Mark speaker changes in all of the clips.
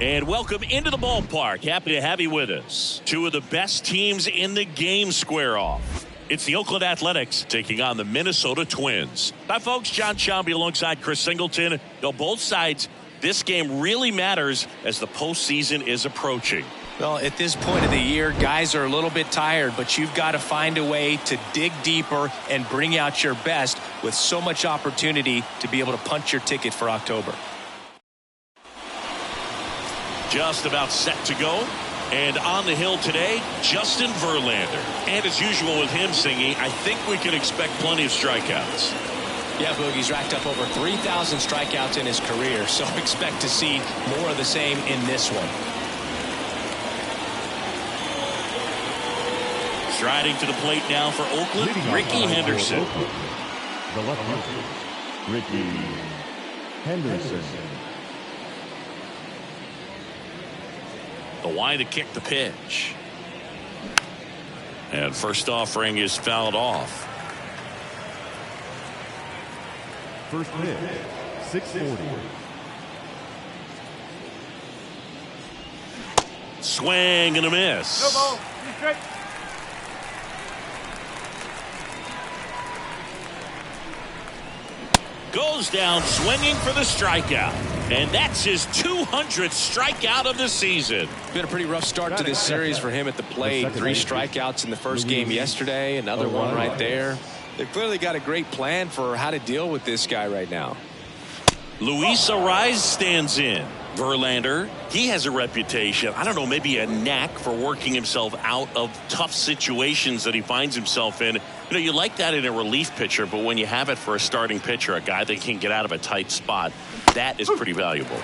Speaker 1: And welcome into the ballpark. Happy to have you with us. Two of the best teams in the game square off. It's the Oakland Athletics taking on the Minnesota Twins. Hi, folks. John Sciambi alongside Chris Singleton. Both sides, this game really matters as the postseason is approaching.
Speaker 2: Well, at this point of the year, guys are a little bit tired, but you've got to find a way to dig deeper and bring out your best with so much opportunity to be able to punch your ticket for October.
Speaker 1: Just about set to go. And on the hill today, Justin Verlander. And as usual with him singing, I think we can expect plenty of strikeouts.
Speaker 2: Yeah, Boogie's racked up over 3,000 strikeouts in his career, so expect to see more of the same in this one.
Speaker 1: Striding to the plate now for Oakland, Rickey Henderson.
Speaker 3: The left-hander, Rickey Henderson.
Speaker 1: The line to kick the pitch. And first offering is fouled off.
Speaker 3: First pitch, 640.
Speaker 1: Swing and a miss. Goes down swinging for the strikeout. And that's his 200th strikeout of the season.
Speaker 2: Been a pretty rough start to this series for him at the plate. 3 strikeouts in the first game yesterday. Another one right there. They've clearly got a great plan for how to deal with this guy right now.
Speaker 1: Luis Arraez stands in. Verlander, he has a reputation, I don't know, maybe a knack for working himself out of tough situations that he finds himself in. You like that in a relief pitcher, but when you have it for a starting pitcher, a guy that can get out of a tight spot, that is pretty valuable.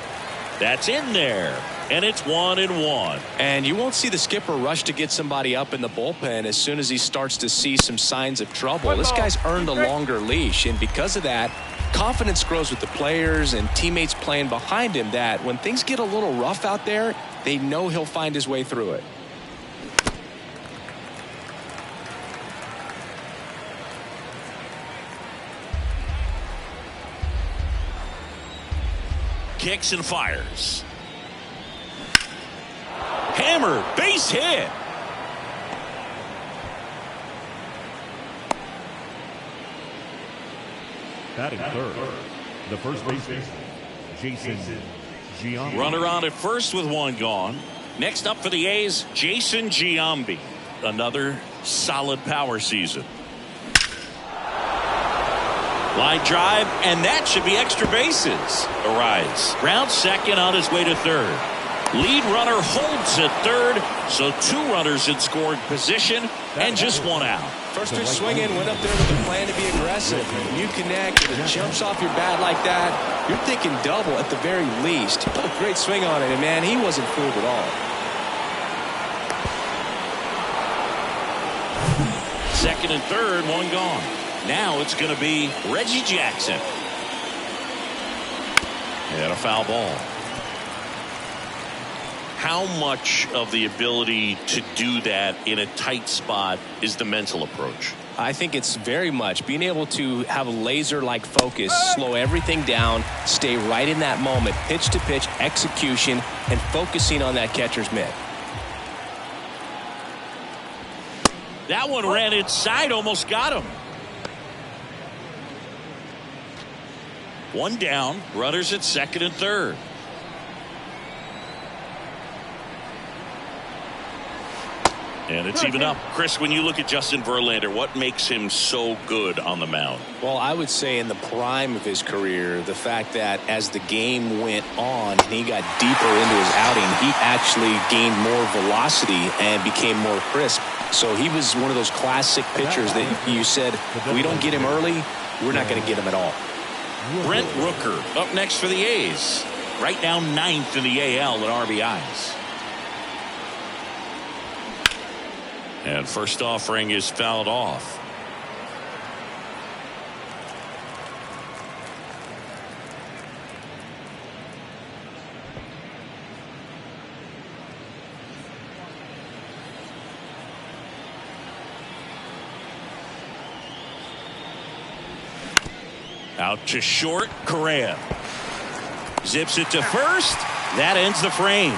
Speaker 1: That's in there, and it's 1-1.
Speaker 2: And you won't see the skipper rush to get somebody up in the bullpen as soon as he starts to see some signs of trouble. This guy's earned a longer leash, and because of that, confidence grows with the players and teammates playing behind him that when things get a little rough out there, they know he'll find his way through it.
Speaker 1: Kicks and fires. Hammer, base hit.
Speaker 3: Batting third, the first baseman, Jason Giambi.
Speaker 1: Runner on at first with 1 gone. Next up for the A's, Jason Giambi. Another solid power season. Line drive, and that should be extra bases. Arraez round second on his way to third. Lead runner holds at third, so 2 runners in scoring position and just 1 out.
Speaker 2: First pitch swinging, went up there with a plan to be aggressive. When you connect, and it jumps off your bat like that, you're thinking double at the very least. He put a great swing on it, and man, he wasn't fooled at all.
Speaker 1: Second and third, 1 gone. Now it's going to be Reggie Jackson. And a foul ball. How much of the ability to do that in a tight spot is the mental approach?
Speaker 2: I think it's very much being able to have a laser-like focus, slow everything down, stay right in that moment, pitch-to-pitch execution, and focusing on that catcher's mitt.
Speaker 1: That one ran inside, almost got him. 1 down, runners at second and third. And it's even up. Chris, when you look at Justin Verlander, what makes him so good on the mound?
Speaker 2: Well, I would say in the prime of his career, the fact that as the game went on and he got deeper into his outing, he actually gained more velocity and became more crisp. So he was one of those classic pitchers that you said, if we don't get him early, we're not going to get him at all.
Speaker 1: Brent Rooker up next for the A's. Right now 9th in the AL in RBIs. And first offering is fouled off. Out to short, Correa. Zips it to first, That ends the frame.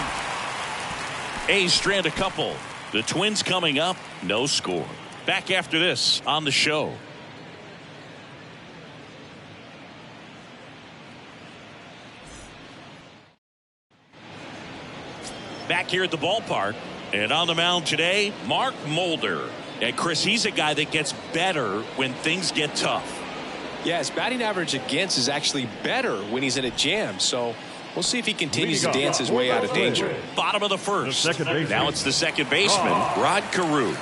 Speaker 1: A's strand a couple. The Twins coming up, no score. Back after this on the show. Back here at the ballpark, and on the mound today, Mark Mulder. And Chris, he's a guy that gets better when things get tough.
Speaker 2: Yeah, his batting average against is actually better when he's in a jam. So we'll see if he continues to dance his way out of danger.
Speaker 1: Bottom of the first.
Speaker 3: The
Speaker 1: now it's the second baseman, Rod Carew.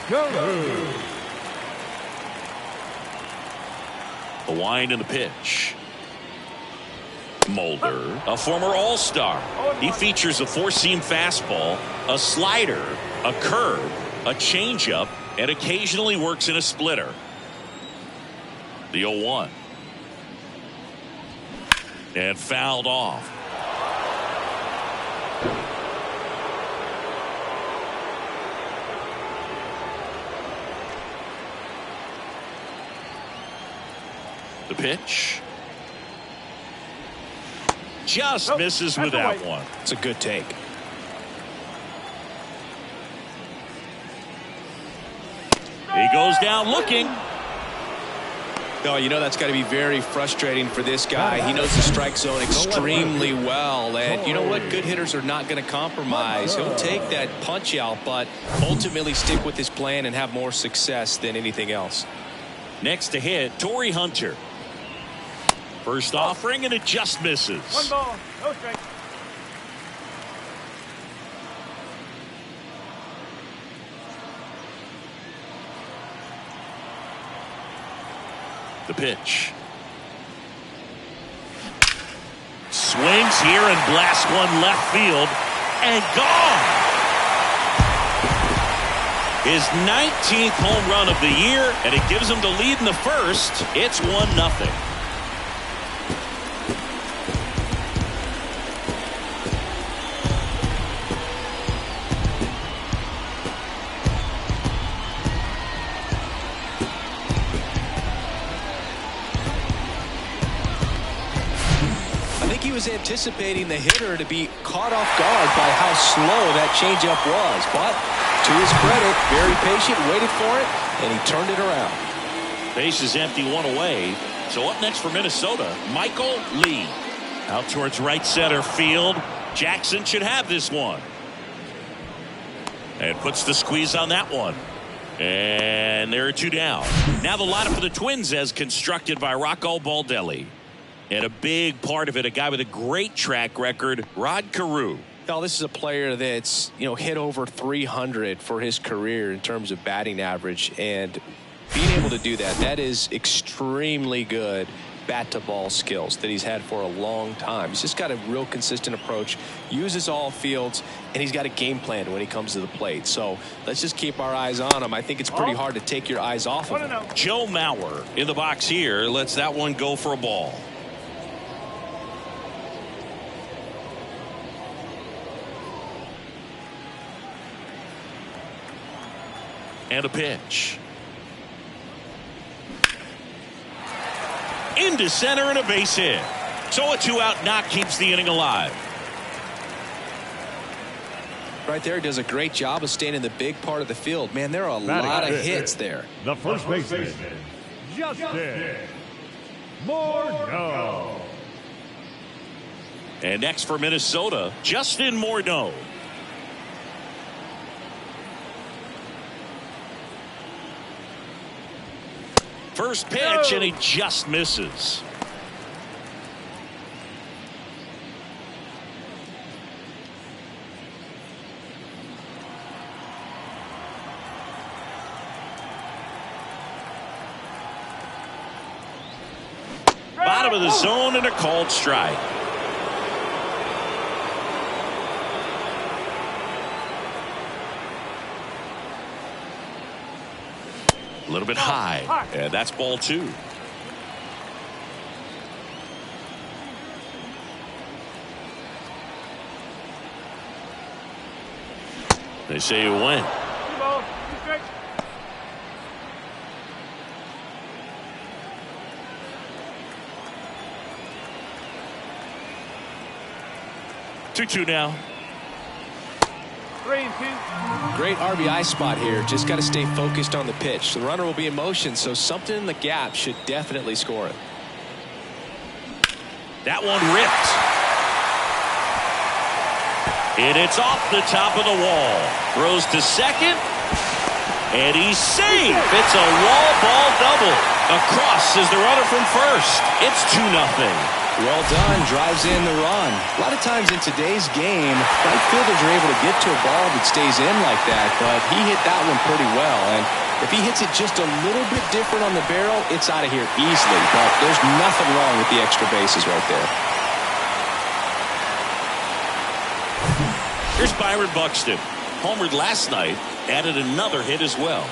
Speaker 1: The wind and the pitch. Mulder, a former All-Star. He features a four-seam fastball, a slider, a curve, a changeup, and occasionally works in a splitter. The 0-1. And fouled off. The pitch. Just misses with that one.
Speaker 2: It's a good take.
Speaker 1: He goes down looking.
Speaker 2: Oh, you know that's got to be very frustrating for this guy. He knows the strike zone extremely well. And you know what? Good hitters are not going to compromise. He'll take that punch out, but ultimately stick with his plan and have more success than anything else.
Speaker 1: Next to hit, Torrey Hunter. First offering, and it just misses.
Speaker 4: One ball, no strike.
Speaker 1: The pitch. Swings here and blasts one left field and gone. His 19th home run of the year, and it gives him the lead in the first. It's 1-0.
Speaker 2: Was anticipating the hitter to be caught off guard by how slow that changeup was, but to his credit, very patient, waited for it, and he turned it around.
Speaker 1: Base is empty, one away. So up next for Minnesota, Michael Lee. Out towards right center field. Jackson should have this one. And puts the squeeze on that one. And there are two down. Now the lineup for the Twins as constructed by Rocco Baldelli. And a big part of it, a guy with a great track record, Rod Carew.
Speaker 2: Now, this is a player that's, hit over 300 for his career in terms of batting average. And being able to do that, that is extremely good bat-to-ball skills that he's had for a long time. He's just got a real consistent approach, uses all fields, and he's got a game plan when he comes to the plate. So let's just keep our eyes on him. I think it's pretty hard to take your eyes off of him.
Speaker 1: Joe Mauer in the box here lets that one go for a ball. And a pitch. Into center and a base hit. So a two-out knock keeps the inning alive.
Speaker 2: Right there, he does a great job of staying in the big part of the field. Man, there are a lot of hits there.
Speaker 3: The first baseman, Justin Morneau.
Speaker 1: And next for Minnesota, Justin Morneau. First pitch, and he just misses. Bottom of the zone and a called strike. A little bit high, and that's ball two. They say you win. 2-2 now.
Speaker 3: 3-2.
Speaker 2: Great RBI spot here. Just got to stay focused on the pitch. The runner will be in motion, so something in the gap should definitely score it.
Speaker 1: That one ripped. And it's off the top of the wall. Throws to second. And he's safe. It's a wall ball double. Across is the runner from first. It's 2-0.
Speaker 2: Well done. Drives in the run. A lot of times in today's game, right fielders are able to get to a ball that stays in like that, but he hit that one pretty well. And if he hits it just a little bit different on the barrel, it's out of here easily. But there's nothing wrong with the extra bases right there.
Speaker 1: Here's Byron Buxton. Homered last night, added another hit as well.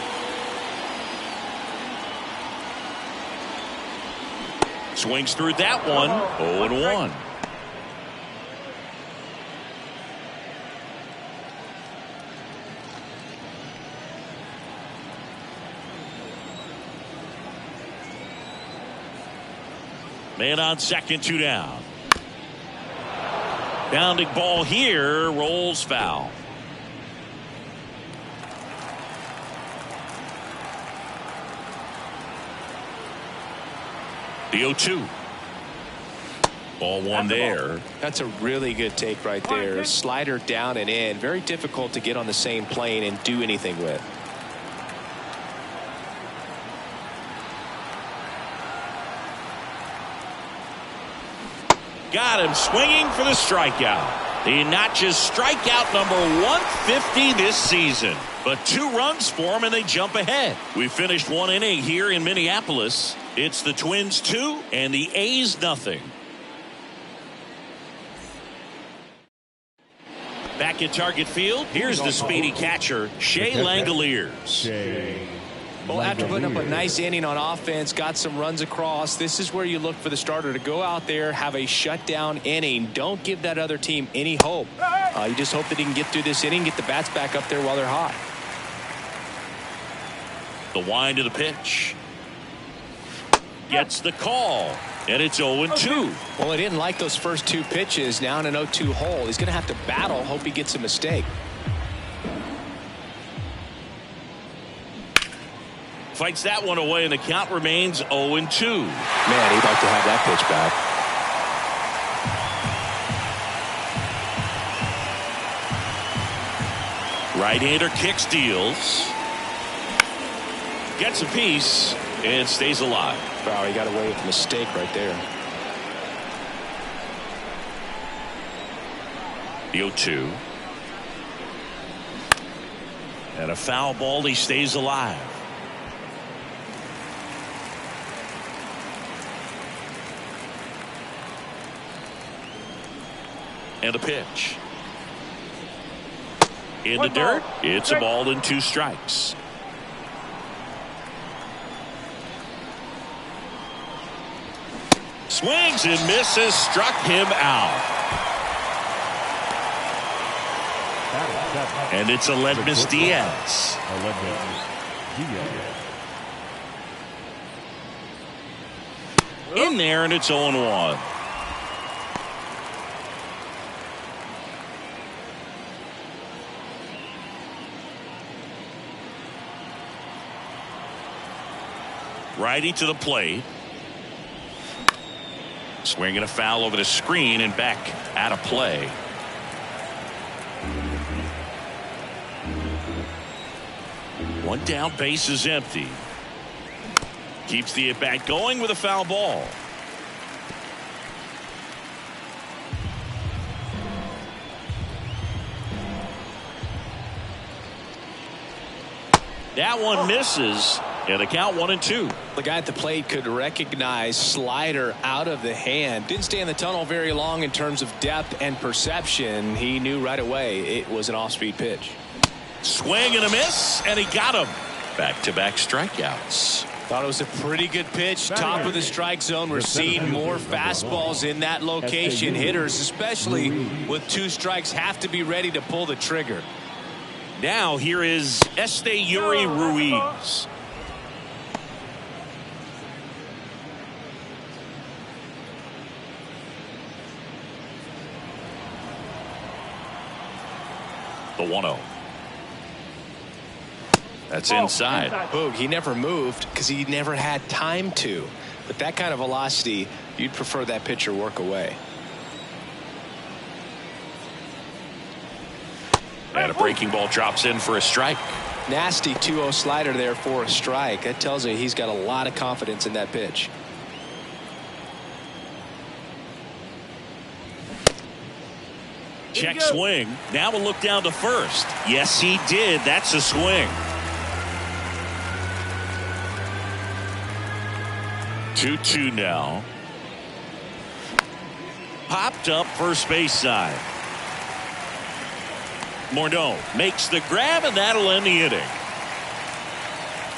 Speaker 1: Swings through that one. 0-1. Man on second, 2 down. Bounding ball here, rolls foul. The 0-2. Ball one there.
Speaker 2: That's a really good take right there. Slider down and in. Very difficult to get on the same plane and do anything with.
Speaker 1: Got him swinging for the strikeout. The notches strikeout number 150 this season. But 2 runs for him and they jump ahead. We finished 1 inning here in Minneapolis. It's the Twins 2 and the A's nothing. Back at Target Field, here's the speedy catcher, Shea Langoliers.
Speaker 2: Well, after putting up a nice inning on offense, got some runs across, this is where you look for the starter to go out there, have a shutdown inning. Don't give that other team any hope. You just hope that he can get through this inning, get the bats back up there while they're hot.
Speaker 1: The wind of the pitch. Gets the call. And it's 0-2.
Speaker 2: Well, he didn't like those first 2 pitches. Now in an 0-2 hole. He's going to have to battle. Hope he gets a mistake.
Speaker 1: Fights that one away, and the count remains 0-2.
Speaker 2: Man, he'd like to have that pitch back.
Speaker 1: Right-hander kick steals. Gets a piece and stays alive.
Speaker 2: Wow, he got away with a mistake right there.
Speaker 1: The 0-2. And a foul ball, he stays alive. And a pitch. In the dirt, it's a ball and 2 strikes. Swings and misses, struck him out. And it's Aledmys Diaz. In there, and it's 0-1. Righty to the plate. Swinging a foul over the screen and back out of play. One down, base is empty. Keeps the at bat going with a foul ball. That one misses. And the count 1-2.
Speaker 2: The guy at the plate could recognize slider out of the hand. Didn't stay in the tunnel very long in terms of depth and perception. He knew right away it was an off-speed pitch.
Speaker 1: Swing and a miss, and he got him. Back-to-back strikeouts.
Speaker 2: Thought it was a pretty good pitch. Top of the strike zone. We're seeing more fastballs in that location. Hitters, especially with 2 strikes, have to be ready to pull the trigger.
Speaker 1: Now here is Esteury Ruiz. The 1-0. That's inside.
Speaker 2: Boog, he never moved because he never had time to. But that kind of velocity, you'd prefer that pitcher work away.
Speaker 1: And a breaking ball drops in for a strike.
Speaker 2: Nasty 2-0 slider there for a strike. That tells you he's got a lot of confidence in that pitch.
Speaker 1: Check swing. Now we'll look down to first. Yes, he did. That's a swing. 2-2 now. Popped up first base side. Morneau makes the grab, and that'll end the inning.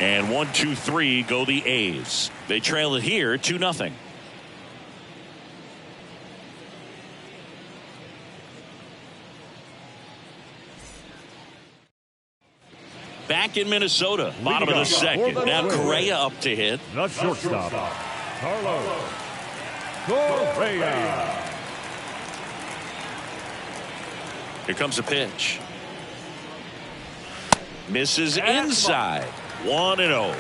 Speaker 1: And 1-2-3 go the A's. They trail it here 2-0. Back in Minnesota, bottom of the second. Now Correa up to hit.
Speaker 3: The shortstop, Carlos Correa.
Speaker 1: Here comes a pitch. Misses inside. 1-0.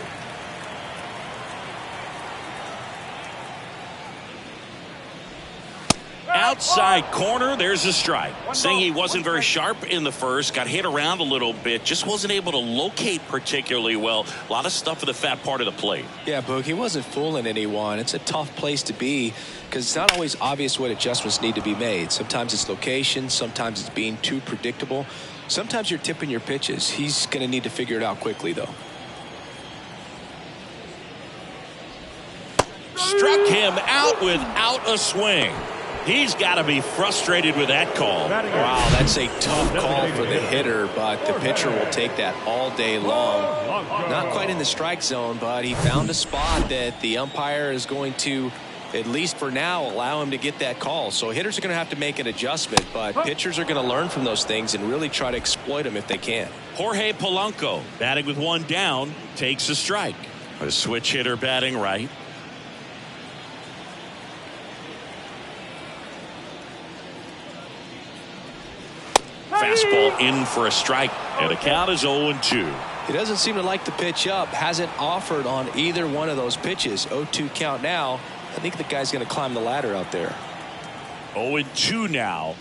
Speaker 1: Outside corner, there's a strike. Saying he wasn't very sharp in the first, got hit around a little bit, just wasn't able to locate particularly well. A lot of stuff at the fat part of the plate.
Speaker 2: Yeah, Boog, he wasn't fooling anyone. It's a tough place to be because it's not always obvious what adjustments need to be made. Sometimes it's location, sometimes it's being too predictable. Sometimes you're tipping your pitches. He's going to need to figure it out quickly, though.
Speaker 1: Struck him out without a swing. He's got to be frustrated with that call.
Speaker 2: Wow, that's a tough call for the hitter, but the pitcher will take that all day long. Not quite in the strike zone, but he found a spot that the umpire is going to, at least for now, allow him to get that call. So hitters are going to have to make an adjustment, but pitchers are going to learn from those things and really try to exploit them if they can.
Speaker 1: Jorge Polanco, batting with one down, takes a strike. A switch hitter batting right. Fastball in for a strike, and the count is 0-2.
Speaker 2: He doesn't seem to like the pitch up. Hasn't offered on either one of those pitches. 0-2 count now. I think the guy's going to climb the ladder out there.
Speaker 1: 0-2 now.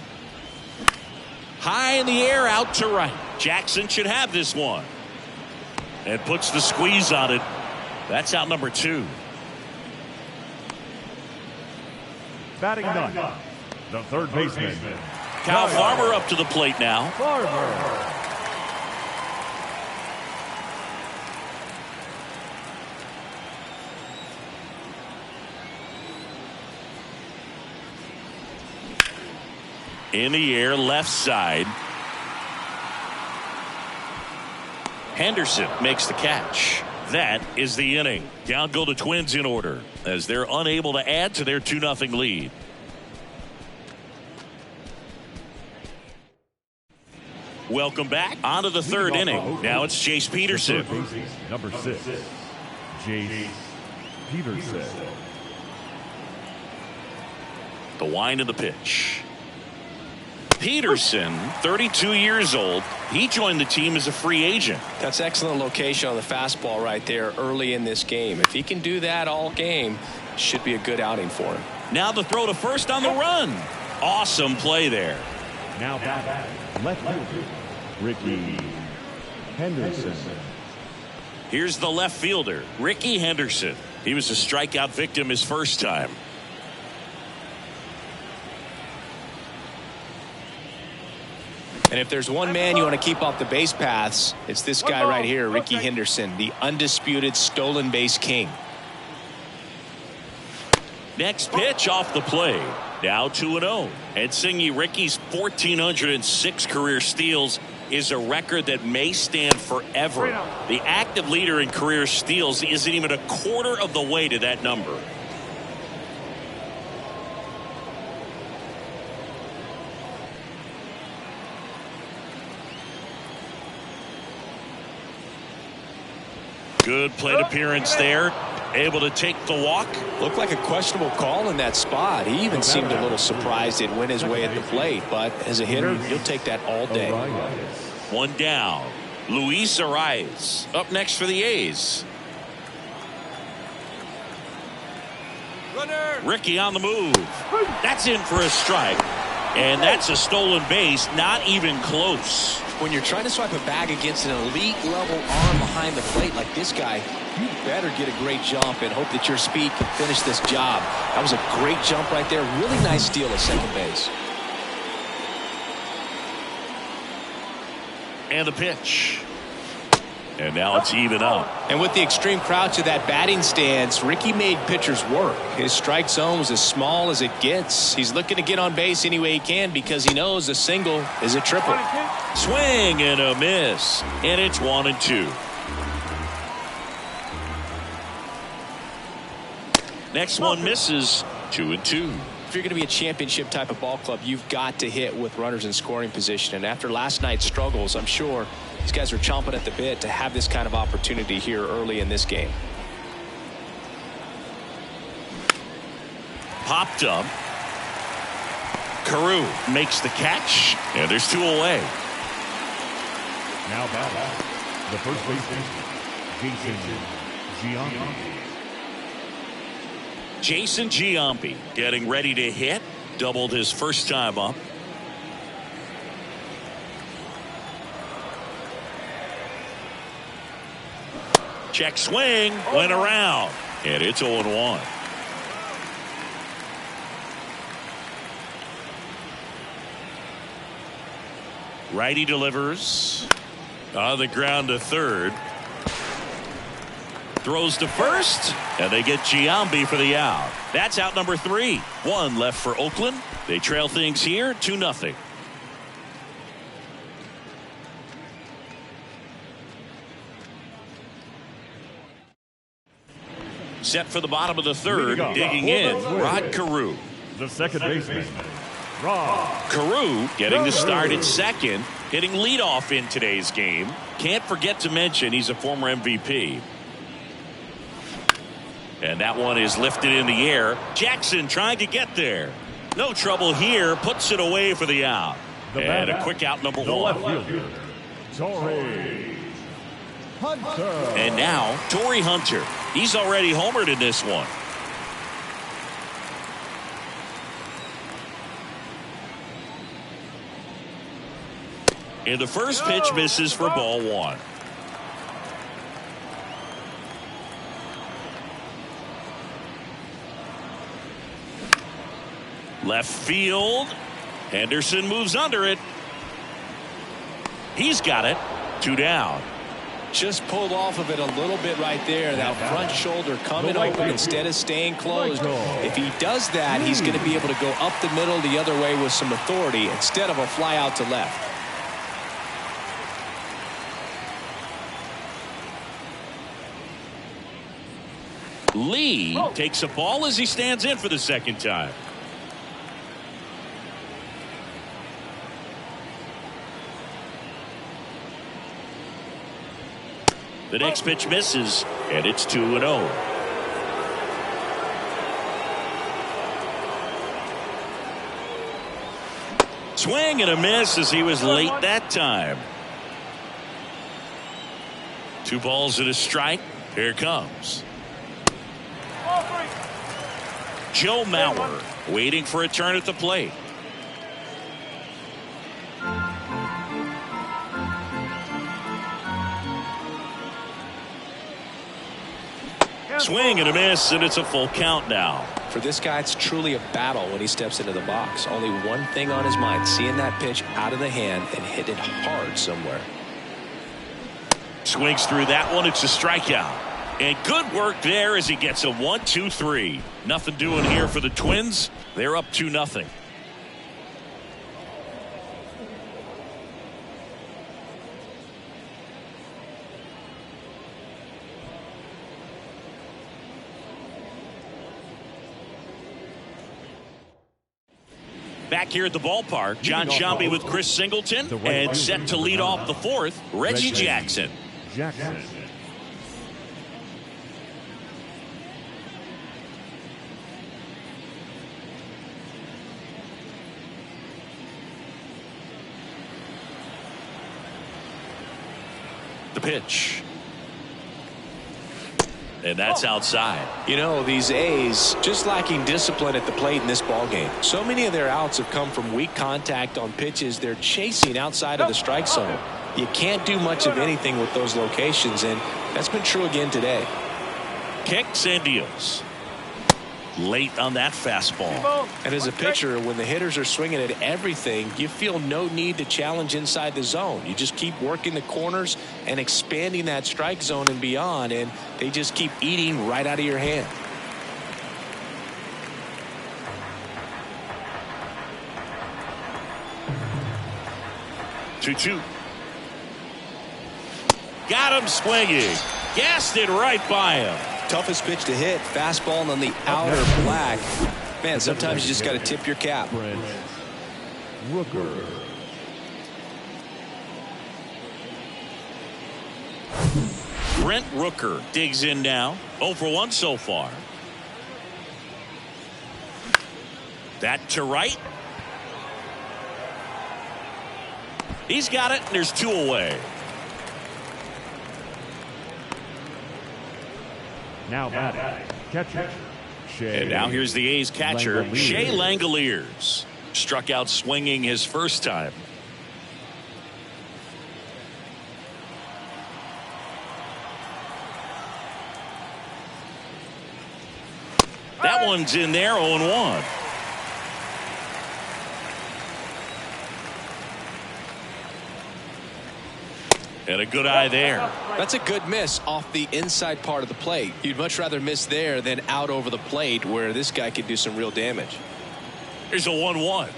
Speaker 1: High in the air, out to right. Jackson should have this one. And puts the squeeze on it. That's out number 2.
Speaker 3: Batting ninth, the third baseman,
Speaker 1: Kyle Farmer up to the plate now.
Speaker 3: Farmer.
Speaker 1: In the air, left side. Henderson makes the catch. That is the inning. Down go the Twins in order as they're unable to add to their 2-0 lead. Welcome back onto the third inning. Now it's Jace Peterson.
Speaker 3: Number 6, Jace Peterson.
Speaker 1: The wind of the pitch. Peterson, 32 years old. He joined the team as a free agent.
Speaker 2: That's excellent location on the fastball right there early in this game. If he can do that all game, should be a good outing for him.
Speaker 1: Now the throw to first on the run. Awesome play there.
Speaker 3: Now back, left fielder, Ricky Henderson.
Speaker 1: Here's the left fielder, Ricky Henderson. He was a strikeout victim his first time.
Speaker 2: And if there's one man you want to keep off the base paths, it's this guy right here, Ricky Henderson, the undisputed stolen base king.
Speaker 1: Next pitch off the play. Now 2-0. And Singy, Ricky's 1,406 career steals is a record that may stand forever. The active leader in career steals isn't even a quarter of the way to that number. Good plate appearance there. able to take the walk.
Speaker 2: Looked like a questionable call in that spot. He even seemed a little surprised it went his way at the plate. But as a hitter, you'll take that all day.
Speaker 1: One down. Luis Arraez up next for the A's. Ricky on the move. That's in for a strike. And that's a stolen base, not even close.
Speaker 2: When you're trying to swipe a bag against an elite level arm behind the plate like this guy, you better get a great jump and hope that your speed can finish this job. That was a great jump right there. Really nice steal at second base.
Speaker 1: And the pitch. And now it's even up.
Speaker 2: And with the extreme crouch of that batting stance, Ricky made pitchers work. His strike zone was as small as it gets. He's looking to get on base any way he can because he knows a single is a triple.
Speaker 1: Swing and a miss. And it's 1-2. Next one misses. 2-2.
Speaker 2: If you're going to be a championship type of ball club, you've got to hit with runners in scoring position. And after last night's struggles, I'm sure these guys are chomping at the bit to have this kind of opportunity here early in this game.
Speaker 1: Popped up. Carew makes the catch, and there's 2 away.
Speaker 3: Now back, the first baseman, Jason Giambi.
Speaker 1: Jason Giambi getting ready to hit. Doubled his first time up. Check swing, went around, and it's 0-1. Righty delivers on the ground to third. Throws to first, and they get Giambi for the out. That's out number 3. 1 left for Oakland. They trail things here 2-0. Set for the bottom of the third, digging in, Rod Carew.
Speaker 3: The second baseman, Rod
Speaker 1: Carew getting the start at second, hitting leadoff in today's game. Can't forget to mention he's a former MVP. And that one is lifted in the air. Jackson trying to get there. No trouble here, puts it away for the out. And a quick out number 1.
Speaker 3: Torrey Hunter.
Speaker 1: And now Torrey Hunter. He's already homered in this one. And the first pitch misses for ball 1. Left field. Henderson moves under it. He's got it. 2 down.
Speaker 2: Just pulled off of it a little bit right there. That front shoulder coming open instead of staying closed. If he does that, he's going to be able to go up the middle the other way with some authority instead of a fly out to left.
Speaker 1: Lee takes a ball as he stands in for the second time. The next pitch misses, and it's 2-0. Swing and a miss as he was late that time. 2 balls and a strike. Here it comes. Joe Mauer waiting for a turn at the plate. Swing and a miss, and it's a full count now.
Speaker 2: For this guy, it's truly a battle when he steps into the box. Only one thing on his mind, seeing that pitch out of the hand and hit it hard somewhere.
Speaker 1: Swings through that one. It's a strikeout. And good work there as he gets a 1-2-3. Nothing doing here for the Twins. They're up 2-0. Back here at the ballpark, John Giambi with Chris Singleton, and set to lead off the fourth, Reggie Jackson. The pitch. And that's outside.
Speaker 2: You know, these A's just lacking discipline at the plate in this ball game. So many of their outs have come from weak contact on pitches they're chasing outside of the strike zone. You can't do much of anything with those locations, and that's been true again today.
Speaker 1: Kicks and deals. Late on that fastball.
Speaker 2: And as a pitcher, when the hitters are swinging at everything, you feel no need to challenge inside the zone. You just keep working the corners and expanding that strike zone and beyond, and they just keep eating right out of your hand.
Speaker 1: Two. Got him swinging. Gassed it right by him.
Speaker 4: Toughest pitch to hit, fastball on the outer black. Man, sometimes you just got to tip your cap.
Speaker 3: Brent Rooker.
Speaker 1: Brent Rooker digs in now. 0 for 1 so far. That to right. He's got it, and there's 2 away.
Speaker 3: Now batting, catcher, Shea.
Speaker 1: And now here's the A's catcher,
Speaker 3: Langeliers.
Speaker 1: Shea Langeliers. Struck out swinging his first time. That one's in there, 0-1. And a good eye there.
Speaker 4: That's a good miss off the inside part of the plate. You'd much rather miss there than out over the plate where this guy could do some real damage.
Speaker 1: Here's a 1-1.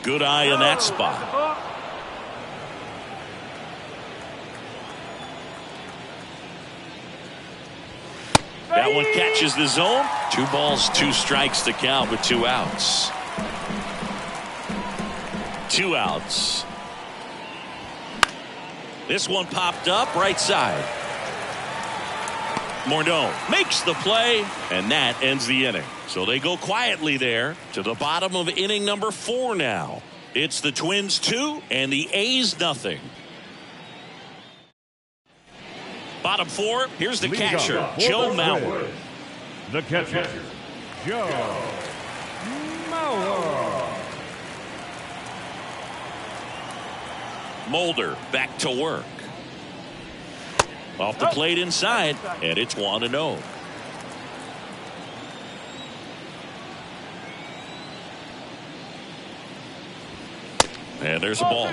Speaker 1: Good eye in that spot. That one catches the zone. 2 balls, 2 strikes to count with 2 outs. 2 outs. This one popped up right side. Morneau makes the play, and that ends the inning. So they go quietly there to the bottom of inning number 4 now. It's the Twins 2 and the A's nothing. Bottom 4, here's the
Speaker 3: Leading
Speaker 1: catcher,
Speaker 3: off for
Speaker 1: Joe
Speaker 3: the
Speaker 1: Mauer.
Speaker 3: Twins, the catcher, Joe Mauer.
Speaker 1: Mulder back to work. Off the plate inside, and it's 1-0. And there's a ball.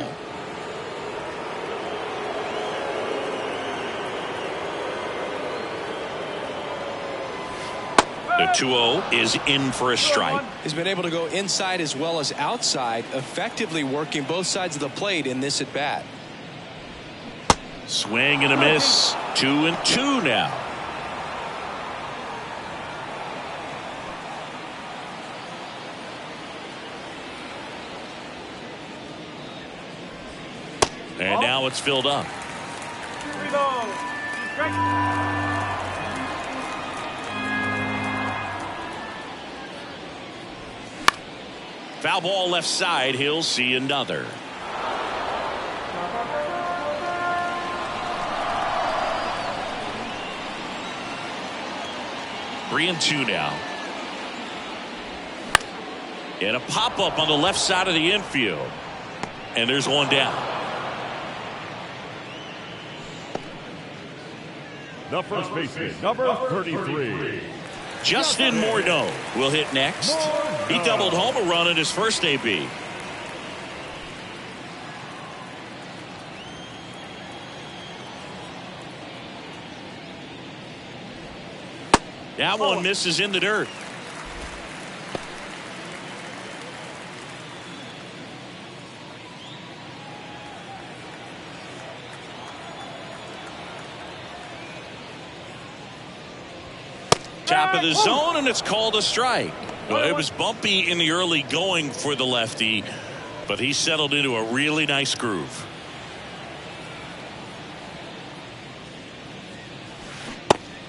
Speaker 1: The 2-0 is in for a strike.
Speaker 4: He's been able to go inside as well as outside, effectively working both sides of the plate in this at bat.
Speaker 1: Swing and a miss. 2-2 now. And now it's filled up. Foul ball left side. He'll see another. Three and two now. And a pop-up on the left side of the infield. And there's one down.
Speaker 3: The first baseman, number 33.
Speaker 1: Justin Morneau will hit next. He doubled home a run in his first AB. That one misses in the dirt. Top of the zone, and it's called a strike. Well, it was bumpy in the early going for the lefty, but he settled into a really nice groove.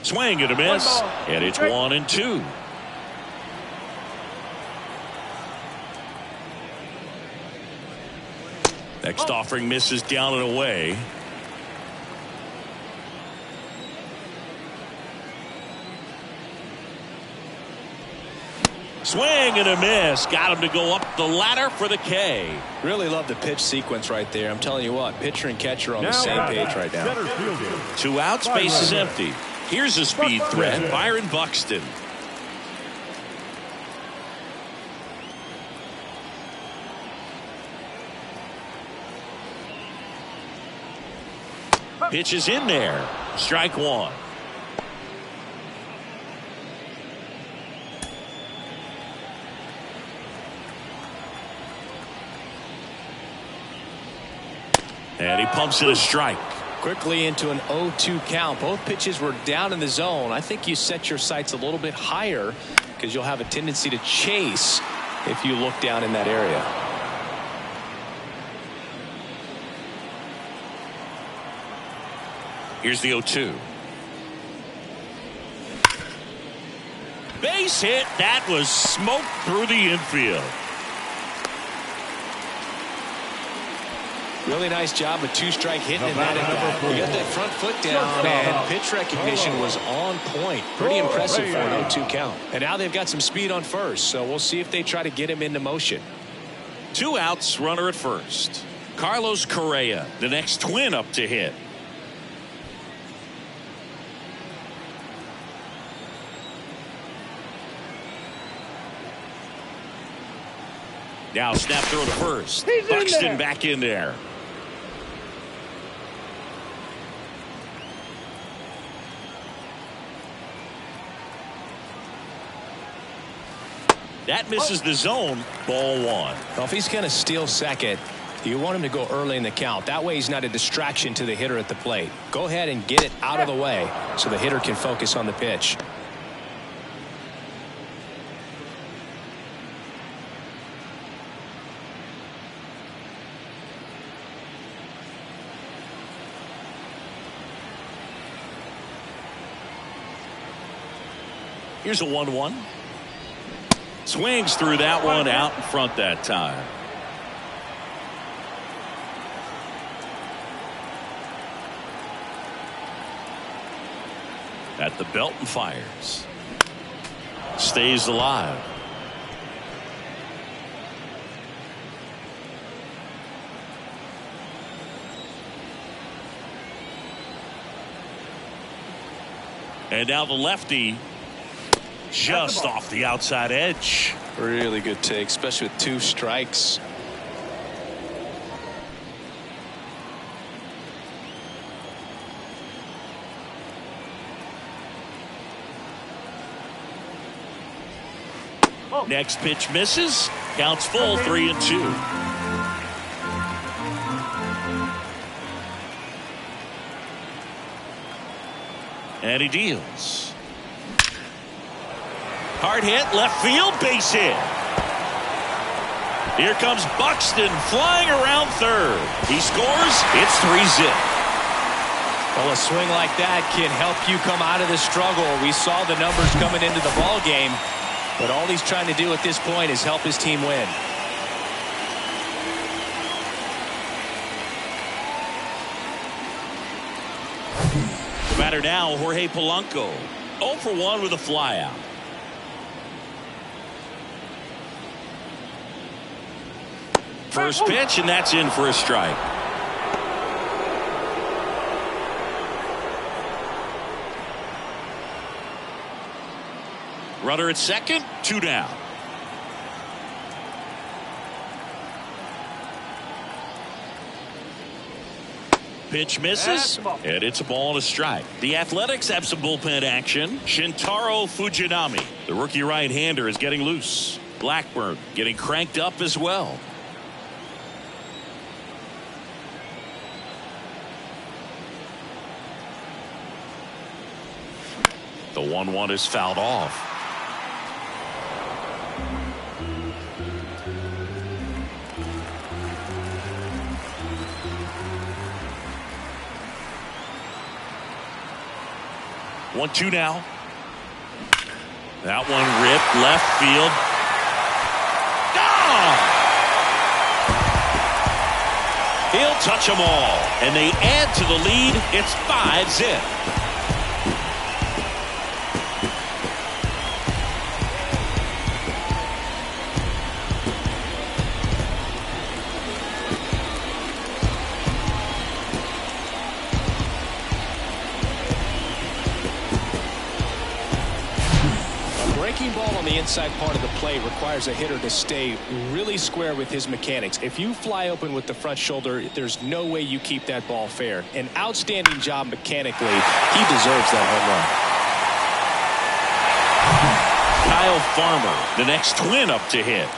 Speaker 1: Swing and a miss, and it's 1-2. Next offering misses down and away. Swing and a miss. Got him to go up the ladder for the K.
Speaker 4: Really love the pitch sequence right there. I'm telling you what, pitcher and catcher on the same page right now.
Speaker 1: 2 outs, base is empty. Here's a speed threat, Byron Buxton. Pitch is in there. Strike 1. And he pumps it a strike.
Speaker 4: Quickly into an 0-2 count. Both pitches were down in the zone. I think you set your sights a little bit higher because you'll have a tendency to chase if you look down in that area.
Speaker 1: Here's the 0-2. Base hit. That was smoked through the infield.
Speaker 4: Really nice job with 2-strike hitting in that at bat. You got that front foot down, and pitch recognition was on point. Pretty impressive for an 0-2 count. And now they've got some speed on first, so we'll see if they try to get him into motion.
Speaker 1: 2 outs, runner at first. Carlos Correa, the next twin up to hit. Now snap throw to first. Buxton back in there. That misses the zone. Ball 1.
Speaker 4: Well, if he's going to steal second, you want him to go early in the count. That way he's not a distraction to the hitter at the plate. Go ahead and get it out of the way so the hitter can focus on the pitch.
Speaker 1: Here's a 1-1. Swings through that one, out in front that time. At the belt and fires. Stays alive. And now the lefty. Just off the outside edge.
Speaker 4: Really good take, especially with 2 strikes.
Speaker 1: Next pitch misses. Counts full, 3-2. And he deals. Hard hit, left field, base hit. Here comes Buxton flying around third. He scores, it's 3-0.
Speaker 4: Well, a swing like that can help you come out of the struggle. We saw the numbers coming into the ball game, but all he's trying to do at this point is help his team win.
Speaker 1: The batter now, Jorge Polanco. 0 for 1 with a flyout. First pitch, and that's in for a strike. Runner at second, 2 down. Pitch misses, and it's a ball and a strike. The Athletics have some bullpen action. Shintaro Fujinami, the rookie right-hander, is getting loose. Blackburn getting cranked up as well. The 1-1 is fouled off. One, 2 now. That one ripped left field. Ah! He'll touch them all, and they add to the lead. It's 5-0.
Speaker 4: breaking ball on the inside part of the plate requires a hitter to stay really square with his mechanics. If you fly open with the front shoulder, there's no way you keep that ball fair. An outstanding job mechanically. He deserves that home run.
Speaker 1: Kyle Farmer, the next Twin up to hit.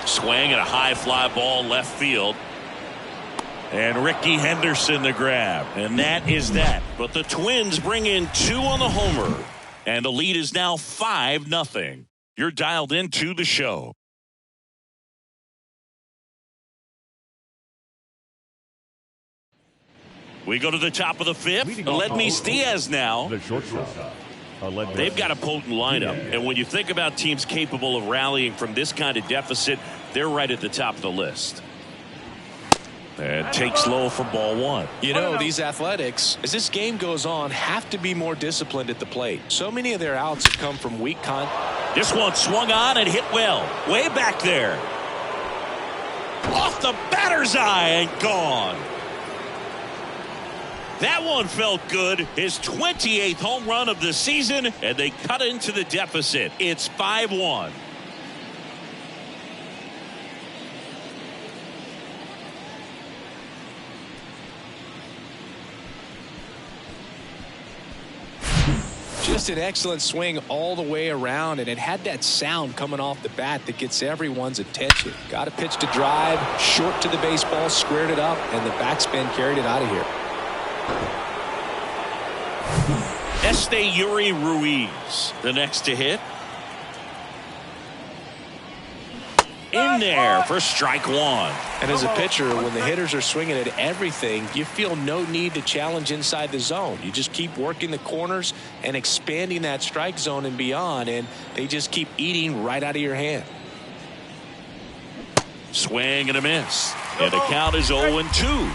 Speaker 1: Swing and a high fly ball left field. And Ricky Henderson the grab. And that is that. But the Twins bring in 2 on the homer. And the lead is now 5-0. You're dialed into the show. We go to the top of the 5th. Aledmys Diaz now.
Speaker 3: The shortstop.
Speaker 1: They've got a potent lineup. And when you think about teams capable of rallying from this kind of deficit, they're right at the top of the list. And takes low for ball 1.
Speaker 4: You know, these Athletics, as this game goes on, have to be more disciplined at the plate. So many of their outs have come from weak
Speaker 1: This one swung on and hit well. Way back there. Off the batter's eye and gone. That one felt good. His 28th home run of the season, and they cut into the deficit. It's 5-1.
Speaker 4: Just an excellent swing all the way around, and it had that sound coming off the bat that gets everyone's attention. Got a pitch to drive, short to the baseball, squared it up, and the backspin carried it out of here.
Speaker 1: Esteury Ruiz, the next to hit. In there for strike 1.
Speaker 4: And as a pitcher, when the hitters are swinging at everything, you feel no need to challenge inside the zone. You just keep working the corners and expanding that strike zone and beyond, and they just keep eating right out of your hand.
Speaker 1: Swing and a miss. And the count is 0-2.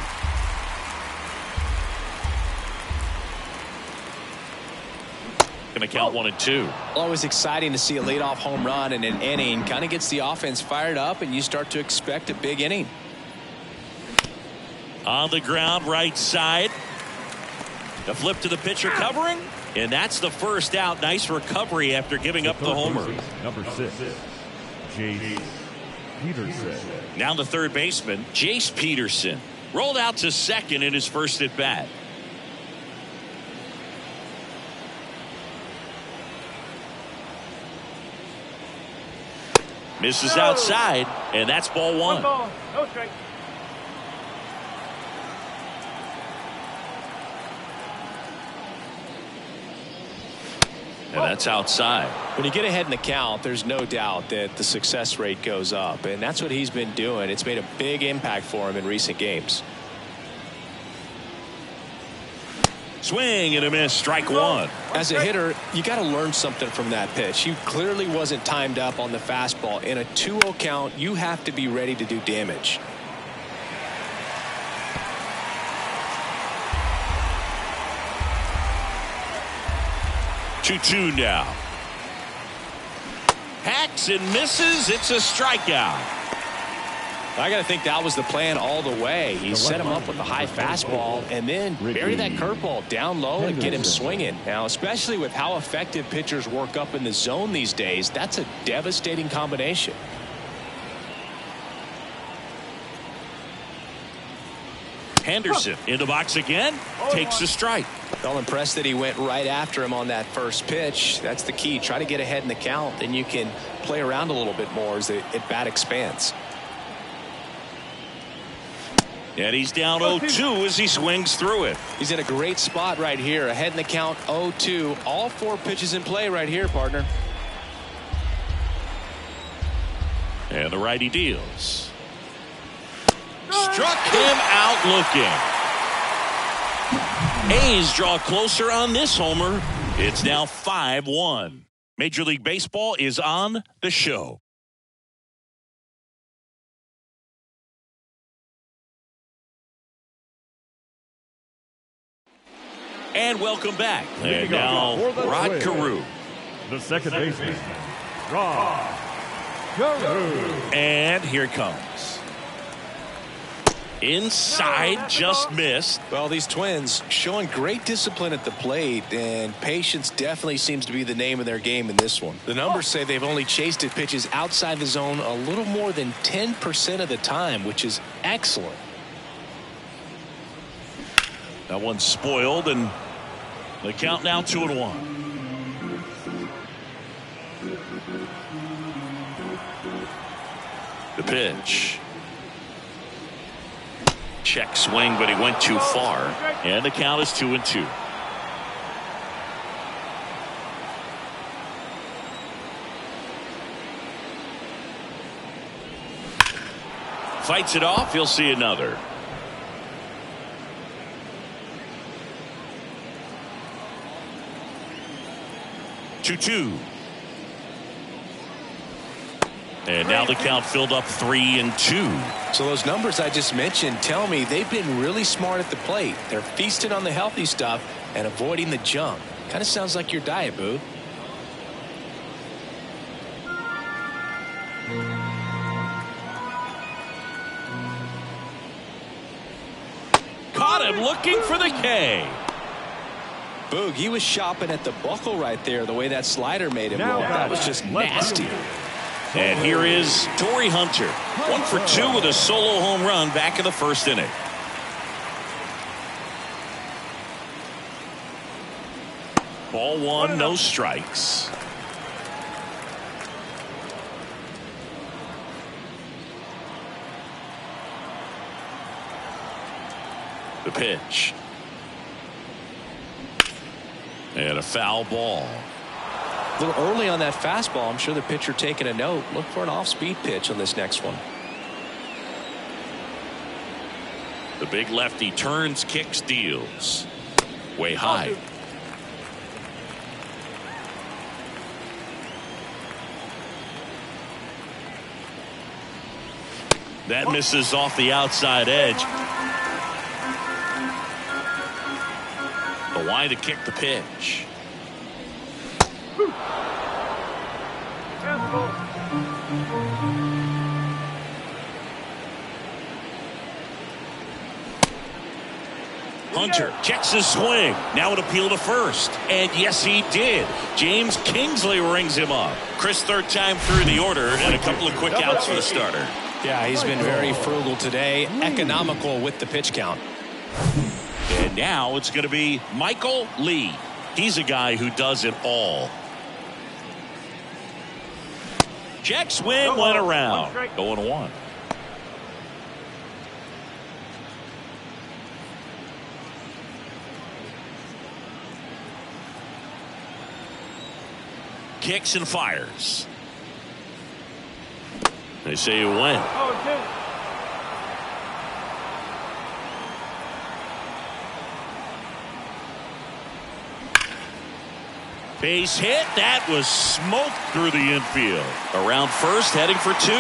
Speaker 1: Going to count 1-2.
Speaker 4: Always exciting to see a leadoff home run in an inning. Kind of gets the offense fired up, and you start to expect a big inning.
Speaker 1: On the ground, right side. The flip to the pitcher covering. And that's the first out. Nice recovery after giving up the homer.
Speaker 3: Number 6, Jace Peterson.
Speaker 1: Now the third baseman, Jace Peterson. Rolled out to second in his first at bat. Misses outside, and that's ball 1.
Speaker 3: No strike.
Speaker 1: And that's outside.
Speaker 4: When you get ahead in the count, there's no doubt that the success rate goes up, and that's what he's been doing. It's made a big impact for him in recent games.
Speaker 1: Swing and a miss, strike 1.
Speaker 4: As a hitter, you got to learn something from that pitch. He clearly wasn't timed up on the fastball. In a 2-0 count, you have to be ready to do damage.
Speaker 1: Two now. Hacks and misses. It's a strikeout.
Speaker 4: I got to think that was the plan all the way. He set him up with a high fastball and then bury that curveball down low and get him swinging. Now, especially with how effective pitchers work up in the zone these days, that's a devastating combination.
Speaker 1: Henderson in the box again. Takes the strike.
Speaker 4: Well, impressed that he went right after him on that first pitch. That's the key. Try to get ahead in the count, then you can play around a little bit more as the at-bat expands.
Speaker 1: And he's down 0-2 as he swings through it.
Speaker 4: He's in a great spot right here. Ahead in the count, 0-2. All 4 pitches in play right here, partner.
Speaker 1: And the righty deals. Struck him out looking. A's draw closer on this homer. It's now 5-1. Major League Baseball is on the show. And welcome back. And now, Rod Carew.
Speaker 3: The second baseman, Rod Carew.
Speaker 1: And here it comes. Inside, just missed.
Speaker 4: Well, these Twins showing great discipline at the plate, and patience definitely seems to be the name of their game in this one. The numbers say they've only chased at pitches outside the zone a little more than 10% of the time, which is excellent.
Speaker 1: That one's spoiled, and the count now 2-1. The pitch. Check swing, but he went too far. And the count is 2-2. Fights it off. He'll see another. Two. And now the count filled up 3-2.
Speaker 4: So those numbers I just mentioned tell me they've been really smart at the plate. They're feasting on the healthy stuff and avoiding the junk. Kind of sounds like your diet, Boo.
Speaker 1: Caught him looking for the K.
Speaker 4: Boog, he was shopping at the buckle right there, the way that slider made him look. That was just nasty.
Speaker 1: And here is Torii Hunter. 1 for 2 with a solo home run back in the first inning. Ball one, no strikes. The pitch. And a foul ball.
Speaker 4: A little early on that fastball. I'm sure the pitcher taking a note. Look for an off-speed pitch on this next one.
Speaker 1: The big lefty turns, kicks, deals. Way high. That misses off the outside edge. The line to kick the pitch. Hunter checks his swing. Now an appeal to first. And yes, he did. James Kingsley rings him up. Chris, third time through the order, and a couple of quick outs for the starter.
Speaker 4: Yeah, he's been very frugal today. Economical with the pitch count.
Speaker 1: And now it's going to be Michael Lee. He's a guy who does it all. Check swing, went around. 0-1. Kicks and fires. They say it went. Base hit. That was smoked through the infield. Around first, heading for 2.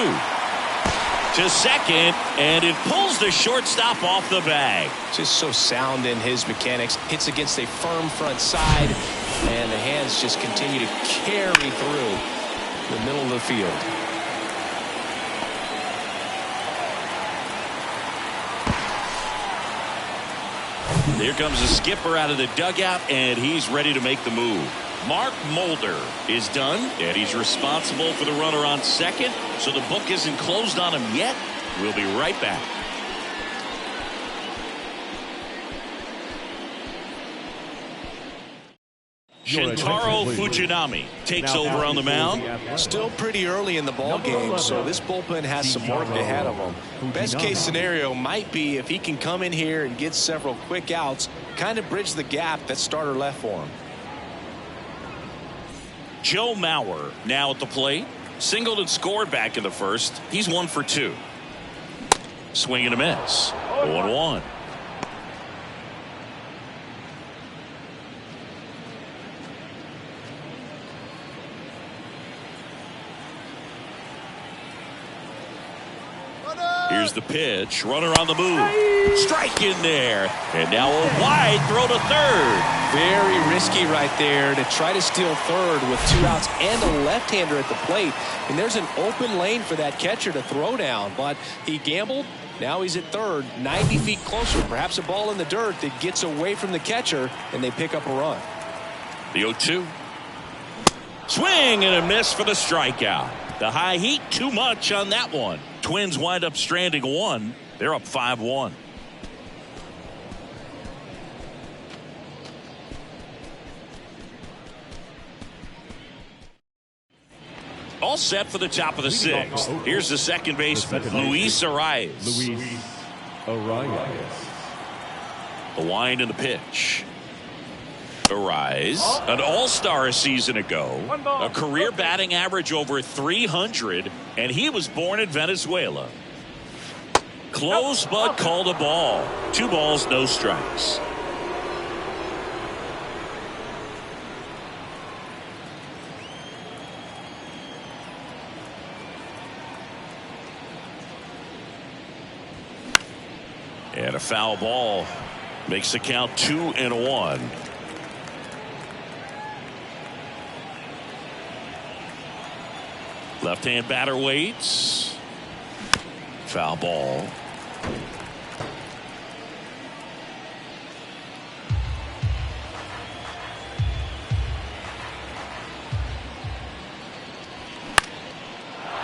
Speaker 1: To second, and it pulls the shortstop off the bag.
Speaker 4: Just so sound in his mechanics. Hits against a firm front side, and the hands just continue to carry through the middle of the field.
Speaker 1: Here comes the skipper out of the dugout, and he's ready to make the move. Mark Mulder is done, and he's responsible for the runner on second, so the book isn't closed on him yet. We'll be right back. Shintaro Fujinami takes over on the mound.
Speaker 4: Still pretty early in the ball game, so this bullpen has some work ahead of them. Best case scenario might be if he can come in here and get several quick outs, kind of bridge the gap that starter left for him.
Speaker 1: Joe Mauer now at the plate. Singled and scored back in the first. He's 1 for 2. Swing and a miss. 0-1. Here's the pitch. Runner on the move. Strike in there. And now a wide throw to third.
Speaker 4: Very risky right there to try to steal third with 2 outs and a left-hander at the plate. And there's an open lane for that catcher to throw down. But he gambled. Now he's at third, 90 feet closer. Perhaps a ball in the dirt that gets away from the catcher, and they pick up a run.
Speaker 1: The 0-2. Swing and a miss for the strikeout. The high heat, too much on that one. Twins wind up stranding one. They're up 5-1. All set for the top of the 6th. Here's the second baseman, Luis Arraez.
Speaker 3: Luis Arraez.
Speaker 1: The wind and the pitch. Arraez, an all-star a season ago, a career batting average over 300, and he was born in Venezuela. Close but called a ball. 2 balls, no strikes. And a foul ball makes the count 2-1. Left-hand batter waits. Foul ball.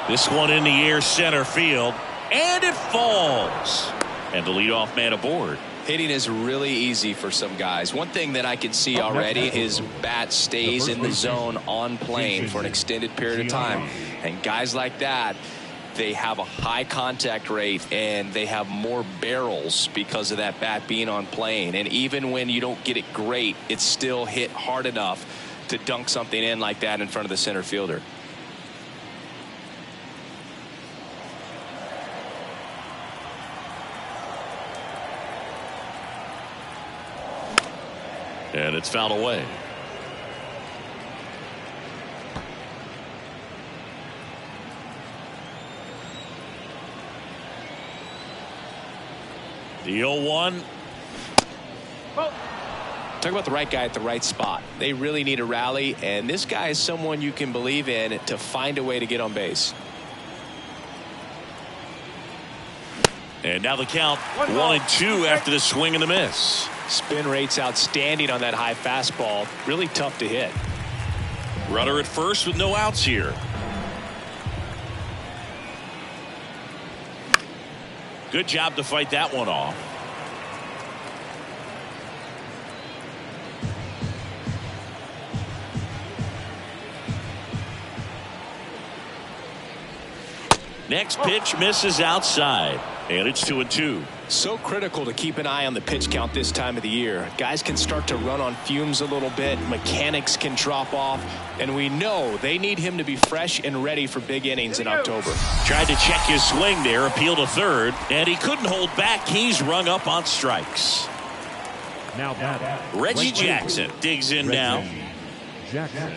Speaker 1: This one in the air, center field, and it falls. And the leadoff man aboard.
Speaker 4: Hitting is really easy for some guys. One thing that I can see already, his bat stays in the zone on plane for an extended period of time. And guys like that, they have a high contact rate and they have more barrels because of that bat being on plane. And even when you don't get it great, it's still hit hard enough to dunk something in like that in front of the center fielder.
Speaker 1: And it's fouled away. The 0-1.
Speaker 4: Talk about the right guy at the right spot. They really need a rally, and this guy is someone you can believe in to find a way to get on base.
Speaker 1: And now the count 1-2 after the swing and the miss.
Speaker 4: Spin rate's outstanding on that high fastball. Really tough to hit.
Speaker 1: Runner at first with no outs here. Good job to fight that one off. Next pitch misses outside, and it's 2-2.
Speaker 4: So critical to keep an eye on the pitch count this time of the year. Guys can start to run on fumes a little bit. Mechanics can drop off. And we know they need him to be fresh and ready for big innings in October.
Speaker 1: Tried to check his swing there, appeal to third, and he couldn't hold back. He's rung up on strikes.
Speaker 3: Now
Speaker 1: Reggie Jackson digs in now.
Speaker 3: Jackson.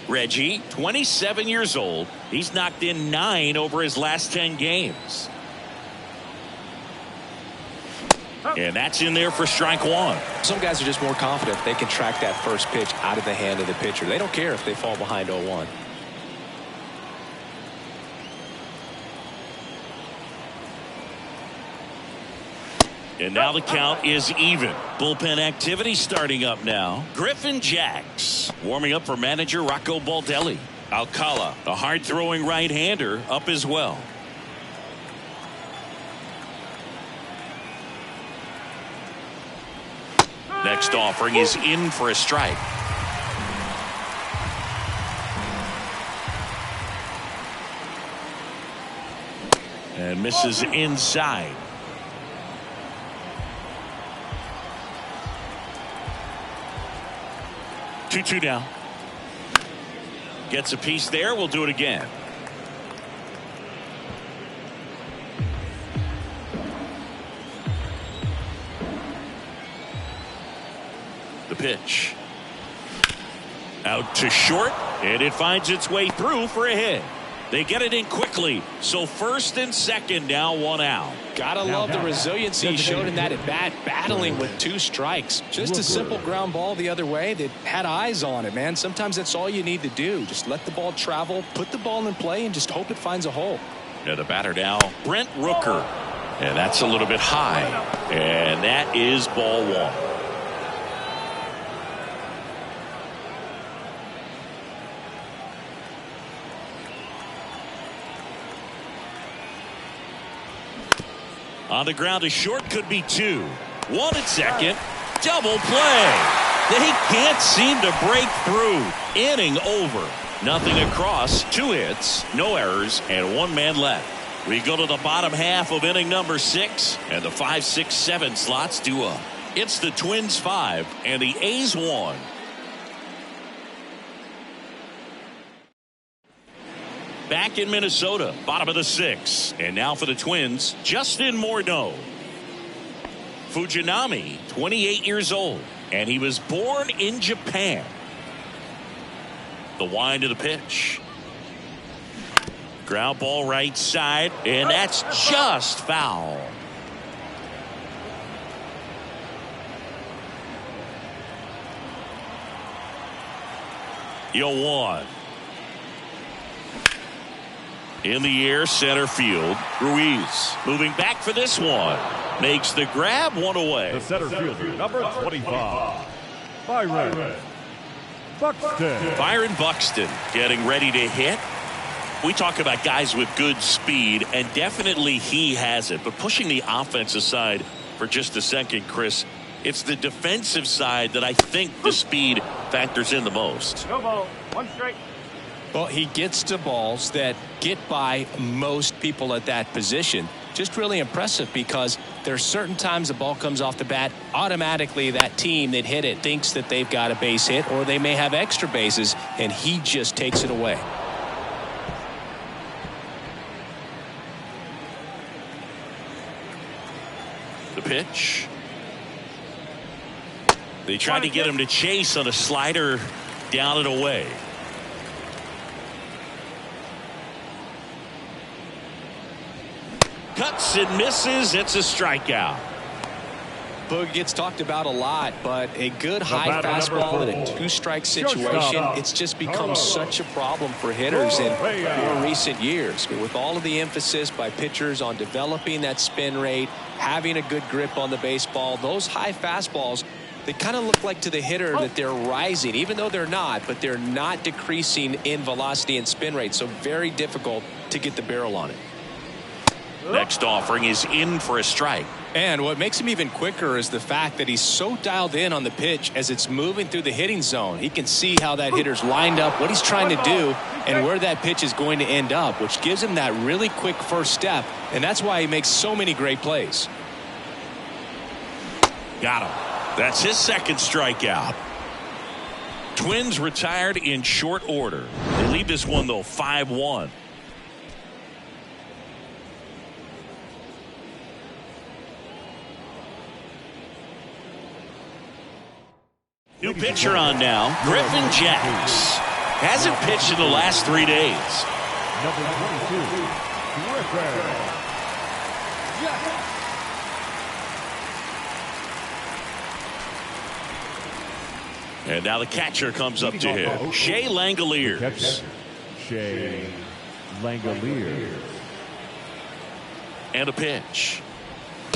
Speaker 1: Reggie, 27 years old. He's knocked in 9 over his last 10 games. And that's in there for strike 1.
Speaker 4: Some guys are just more confident they can track that first pitch out of the hand of the pitcher. They don't care if they fall behind 0-1.
Speaker 1: And now the count is even. Bullpen activity starting up now. Griffin Jacks warming up for manager Rocco Baldelli. Alcala, a hard-throwing right-hander, up as well. Next offering is in for a strike. And misses inside. Two now. Gets a piece there. We'll do it again. The pitch. Out to short, and it finds its way through for a hit. They get it in quickly. So first and second, now one out.
Speaker 4: Gotta love the resiliency he showed in that at bat, battling with 2 strikes. Just a simple ground ball the other way that had eyes on it, man. Sometimes that's all you need to do. Just let the ball travel, put the ball in play, and just hope it finds a hole.
Speaker 1: Yeah, the batter now, Brent Rooker. And that's a little bit high. And that is ball 1. On the ground, a short, could be 2. 1 at second. Double play. They can't seem to break through. Inning over. Nothing across. 2 hits, no errors, and 1 man left. We go to the bottom half of inning number 6, and the 5, 6, 7 slots due up. It's the Twins 5 and the A's 1. Back in Minnesota, bottom of the 6th. And now for the Twins, Justin Morneau. Fujinami, 28 years old, and he was born in Japan. The wind of the pitch. Ground ball right side, and that's just foul. Yo, 1. In the air, center field. Ruiz moving back for this one. Makes the grab, 1 away.
Speaker 3: The center fielder, number 25, Byron Buxton.
Speaker 1: Byron Buxton getting ready to hit. We talk about guys with good speed, and definitely he has it. But pushing the offensive side for just a second, Chris, it's the defensive side that I think the speed factors in the most.
Speaker 3: No ball, 1 strike.
Speaker 4: Well, he gets to balls that get by most people at that position. Just really impressive because there are certain times the ball comes off the bat, automatically that team that hit it thinks that they've got a base hit or they may have extra bases, and he just takes it away.
Speaker 1: The pitch. They tried to get him to chase on a slider, down and away. Cuts and misses. It's a strikeout.
Speaker 4: Boog gets talked about a lot, but a good high fastball in a 2-strike situation, it's just become such a problem for hitters in more recent years. But with all of the emphasis by pitchers on developing that spin rate, having a good grip on the baseball, those high fastballs, they kind of look like to the hitter that they're rising, even though they're not, but they're not decreasing in velocity and spin rate. So very difficult to get the barrel on it.
Speaker 1: Next offering is in for a strike.
Speaker 4: And what makes him even quicker is the fact that he's so dialed in on the pitch as it's moving through the hitting zone. He can see how that hitter's lined up, what he's trying to do, and where that pitch is going to end up, which gives him that really quick first step, and that's why he makes so many great plays.
Speaker 1: Got him. That's his second strikeout. Twins retired in short order. They lead this one, though, 5-1. New pitcher on now, Griffin Jacks. Hasn't pitched in the last 3 days.
Speaker 3: Number 22, Griffin Jacks.
Speaker 1: And now the catcher comes up to him. Shea Langoliers.
Speaker 3: Shea Langoliers.
Speaker 1: And a pitch.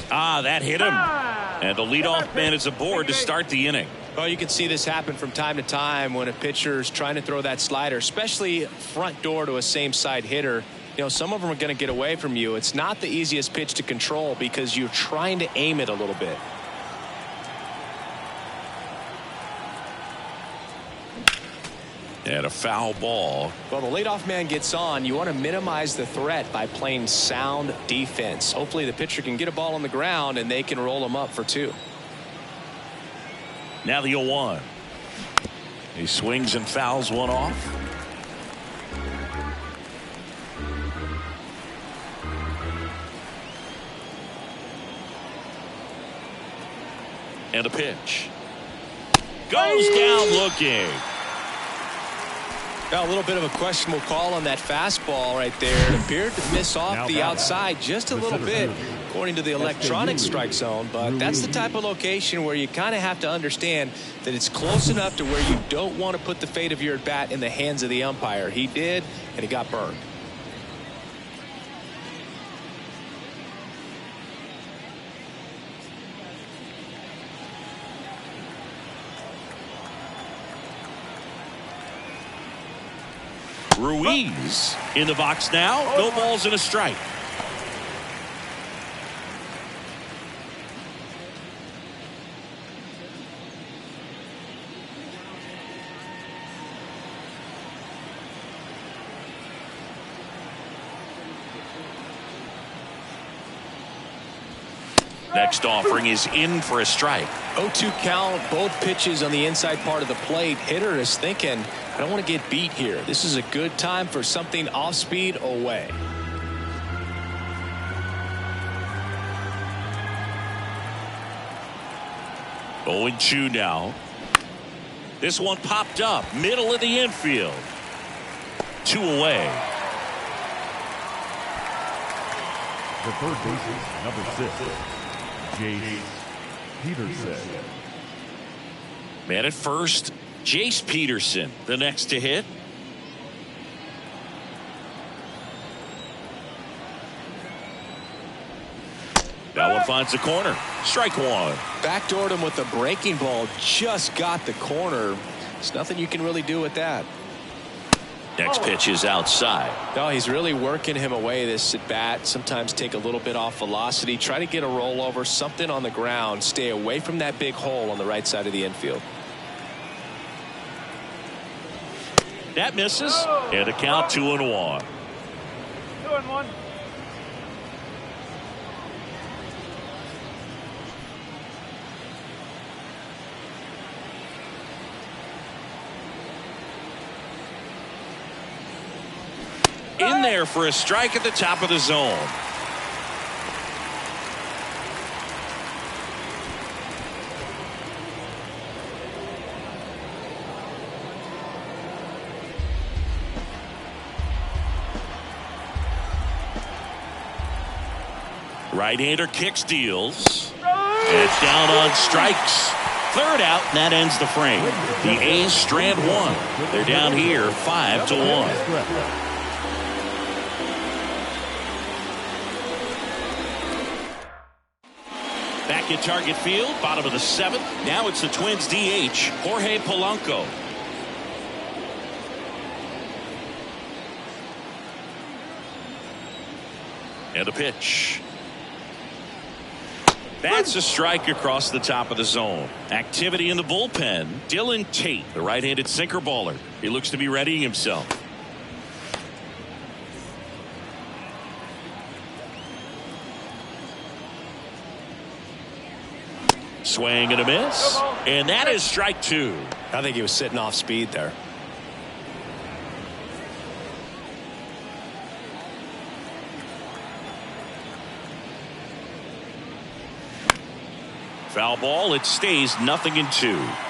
Speaker 1: That hit him. And the leadoff man is aboard to start the inning.
Speaker 4: Well, you can see this happen from time to time when a pitcher's trying to throw that slider, especially front door to a same side hitter. You know, some of them are going to get away from you. It's not the easiest pitch to control because you're trying to aim it a little bit.
Speaker 1: And a foul ball.
Speaker 4: Well, the leadoff man gets on. You want to minimize the threat by playing sound defense. Hopefully the pitcher can get a ball on the ground and they can roll him up for 2.
Speaker 1: Now the 0-1. He swings and fouls one off. And a pitch. Goes down looking.
Speaker 4: Now, a little bit of a questionable call on that fastball right there. It appeared to miss off the outside just a little bit, according to the electronic strike zone. But that's the type of location where you kind of have to understand that it's close enough to where you don't want to put the fate of your at-bat in the hands of the umpire. He did, and he got burned.
Speaker 1: Ruiz in the box now. No balls and a strike. Next offering is in for a strike.
Speaker 4: 0-2 count, both pitches on the inside part of the plate. Hitter is thinking, I don't want to get beat here. This is a good time for something off speed away.
Speaker 1: Oh, 0-2 now. This one popped up, middle of the infield. 2 away.
Speaker 3: The third baseman, number 6, Jace Peterson.
Speaker 1: Man at first, Jace Peterson, the next to hit. That one finds the corner. Strike one.
Speaker 4: Backdoored him with a breaking ball. Just got the corner. There's nothing you can really do with that.
Speaker 1: Next pitch is outside.
Speaker 4: No, he's really working him away this at bat. Sometimes take a little bit off velocity. Try to get a rollover, something on the ground. Stay away from that big hole on the right side of the infield.
Speaker 1: That misses. And a count 2-1.
Speaker 3: 2-1.
Speaker 1: In there for a strike at the top of the zone. Right-hander kicks, deals. And it's down on strikes. Third out, and that ends the frame. The A's strand one. They're down here 5-1. Back at Target Field, bottom of the 7th. Now it's the Twins DH, Jorge Polanco. And a pitch. That's a strike across the top of the zone. Activity in the bullpen. Dylan Tate, the right-handed sinker baller. He looks to be readying himself. Swing and a miss. And that is strike 2.
Speaker 4: I think he was sitting off speed there.
Speaker 1: Foul ball. It stays 0-2.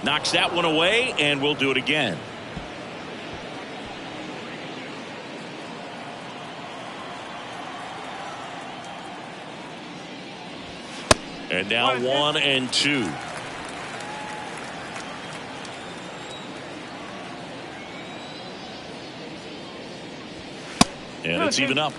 Speaker 1: Knocks that one away, and we'll do it again. And now 1-2. And it's even up.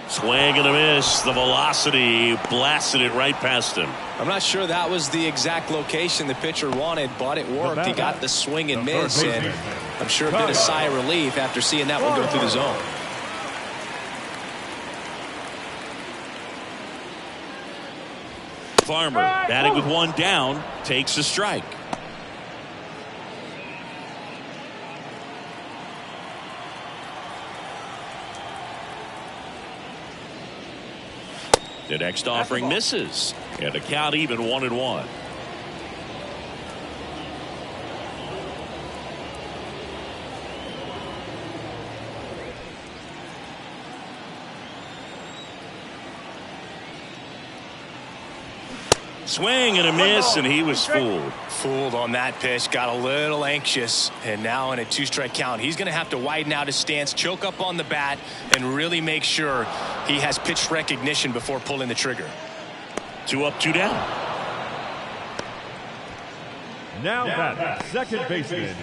Speaker 1: Swing and a miss. The velocity blasted it right past him.
Speaker 4: I'm not sure that was the exact location the pitcher wanted, but it worked. He got the swing and miss, and I'm sure a bit of sigh of relief after seeing that one go through the zone.
Speaker 1: Farmer, batting with one down, takes a strike. The next offering misses, and the count even 1-1. Swing and a miss, and he was fooled.
Speaker 4: Fooled on that pitch, got a little anxious, and now in a 2-strike count, he's going to have to widen out his stance, choke up on the bat, and really make sure he has pitch recognition before pulling the trigger.
Speaker 1: 2 up, 2 down.
Speaker 3: Now that second baseman,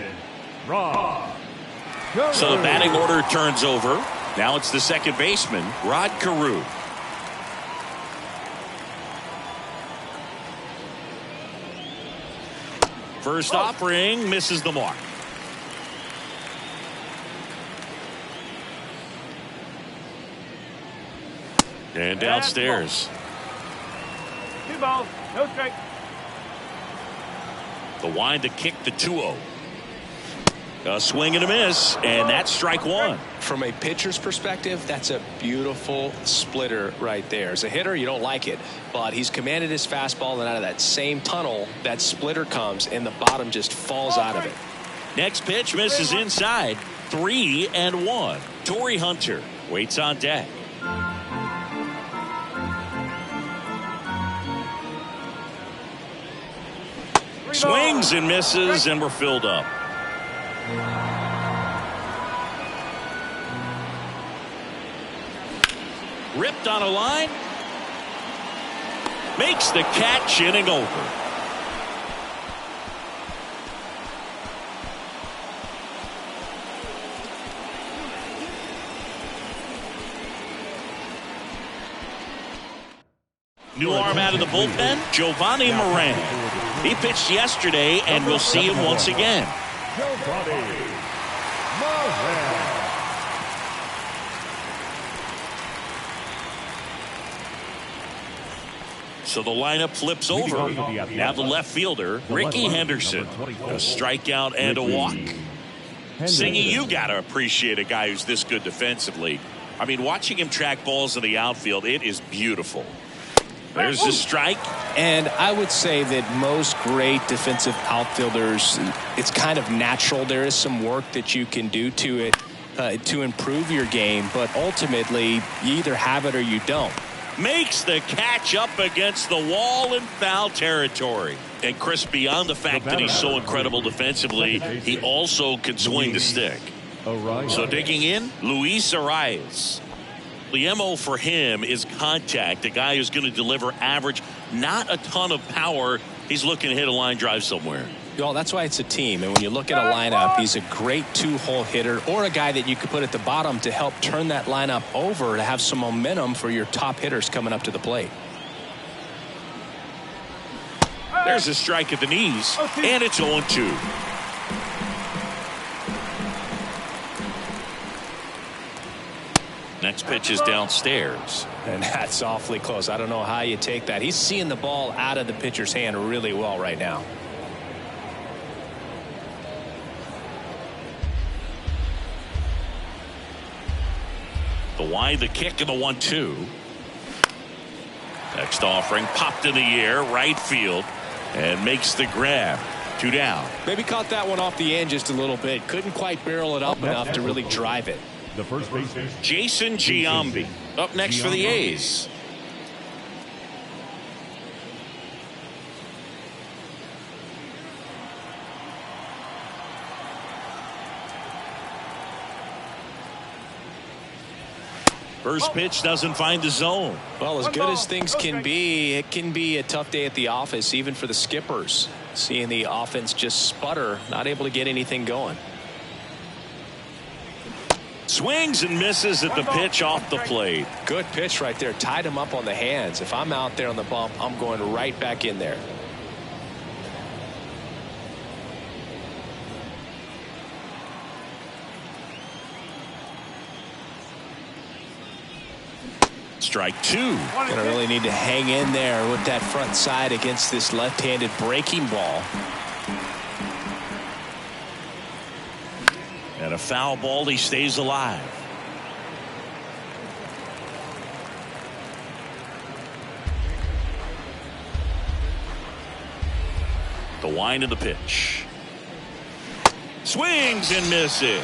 Speaker 3: Rod.
Speaker 1: So the batting order turns over. Now it's the second baseman, Rod Carew. First offering misses the mark. And downstairs.
Speaker 3: 2 balls, no strike.
Speaker 1: The wind to kick the 2-0. A swing and a miss, and that's strike one.
Speaker 4: From a pitcher's perspective, that's a beautiful splitter right there. As a hitter, you don't like it, but he's commanded his fastball, and out of that same tunnel, that splitter comes, and the bottom just falls out of it.
Speaker 1: Next pitch misses inside. 3-1. Torrey Hunter waits on deck. Swings and misses, and we're filled up. Ripped on a line. Makes the catch, inning over. New arm out of the bullpen, Giovanni Moran. He pitched yesterday, and we'll see him once again.
Speaker 3: Giovanni Moran.
Speaker 1: So the lineup flips over. Now the left fielder, Ricky Henderson. A strikeout and a walk. Singy, you got to appreciate a guy who's this good defensively. I mean, watching him track balls in the outfield, it is beautiful. There's a strike.
Speaker 2: And I would say that most great defensive outfielders, it's kind of natural. There is some work that you can do to it to improve your game, but ultimately you either have it or you don't.
Speaker 1: Makes the catch up against the wall in foul territory. And Chris, beyond the fact that he's so incredible defensively, he also can swing the stick. So digging in, Luis Arias. The MO for him is contact, a guy who's going to deliver average, not a ton of power. He's looking to hit a line drive somewhere.
Speaker 2: Well, that's why it's a team. And when you look at a lineup, he's a great 2-hole hitter, or a guy that you could put at the bottom to help turn that lineup over to have some momentum for your top hitters coming up to the plate.
Speaker 1: There's a strike at the knees, and it's 0-2. Next pitch is downstairs.
Speaker 2: And that's awfully close. I don't know how you take that. He's seeing the ball out of the pitcher's hand really well right now.
Speaker 1: The wind, the kick, and the 1-2. Next offering popped in the air, right field, and makes the grab. 2 down.
Speaker 2: Maybe caught that one off the end just a little bit. Couldn't quite barrel it up enough to really drive it.
Speaker 3: The first baseman,
Speaker 1: Jason Giambi up next for the A's. First pitch doesn't find the zone.
Speaker 2: Well, as good as things can be, it can be a tough day at the office, even for the skippers. Seeing the offense just sputter, not able to get anything going.
Speaker 1: Swings and misses at the pitch off the plate.
Speaker 2: Good pitch right there. Tied him up on the hands. If I'm out there on the bump, I'm going right back in there.
Speaker 1: Strike two.
Speaker 2: Gonna really need to hang in there with that front side against this left-handed breaking ball.
Speaker 1: And a foul ball. He stays alive. The wind of the pitch. Swings and misses.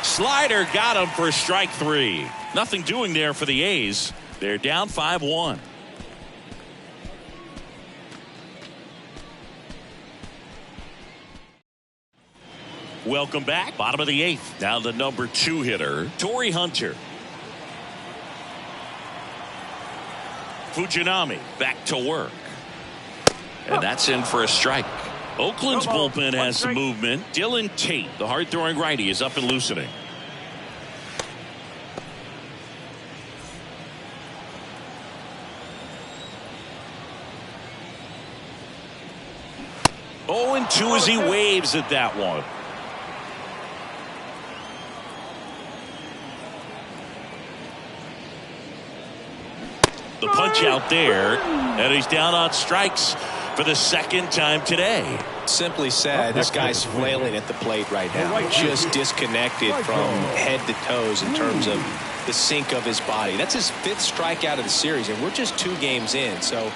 Speaker 1: Slider got him for strike three. Nothing doing there for the A's. They're down 5-1. Welcome back. Bottom of the eighth. Now the number 2 hitter, Torrey Hunter. Fujinami back to work. And that's in for a strike. Oakland's bullpen has some movement. Dylan Tate, the hard-throwing righty, is up and loosening. Oh, and 2 as he waves at that one. The punch out there, and he's down on strikes for the second time today.
Speaker 2: Simply said, this guy's flailing at the plate right now. Just disconnected from head to toes in terms of the sink of his body. That's his 5th strikeout of the series, and we're just 2 games in. So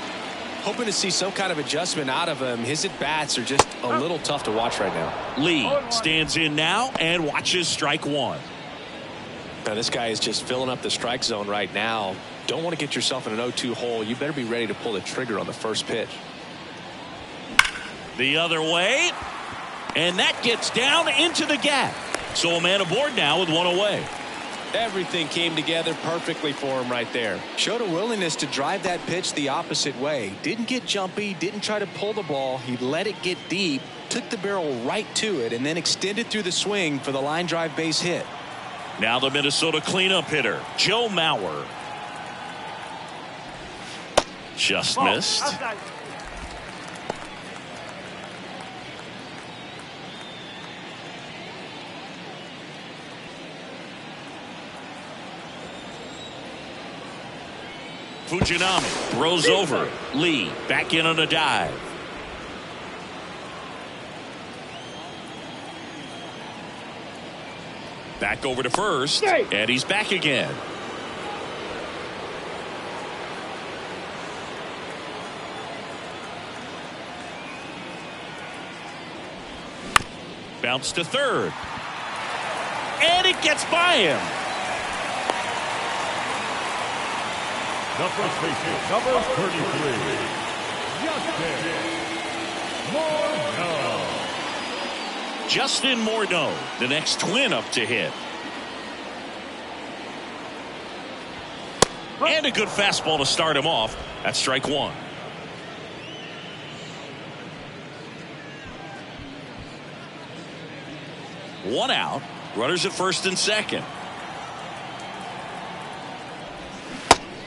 Speaker 2: hoping to see some kind of adjustment out of him. His at-bats are just a little tough to watch right now.
Speaker 1: Lee stands in now and watches strike one.
Speaker 2: Now this guy is just filling up the strike zone right now. Don't want to get yourself in an 0-2 hole. You better be ready to pull the trigger on the first pitch.
Speaker 1: The other way, and that gets down into the gap. So a man aboard now with 1 away.
Speaker 2: Everything came together perfectly for him right there. Showed a willingness to drive that pitch the opposite way. Didn't get jumpy, didn't try to pull the ball. He let it get deep, took the barrel right to it, and then extended through the swing for the line drive base hit.
Speaker 1: Now the Minnesota cleanup hitter, Joe Mauer. Just missed. Fujinami throws over. Lee back in on a dive. Back over to first, and he's back again. Bounce to third. And it gets by him.
Speaker 3: The first baseman, number 33,
Speaker 1: Justin Morneau, the next Twin up to hit. And a good fastball to start him off. That's strike one. One out. Runners at first and second.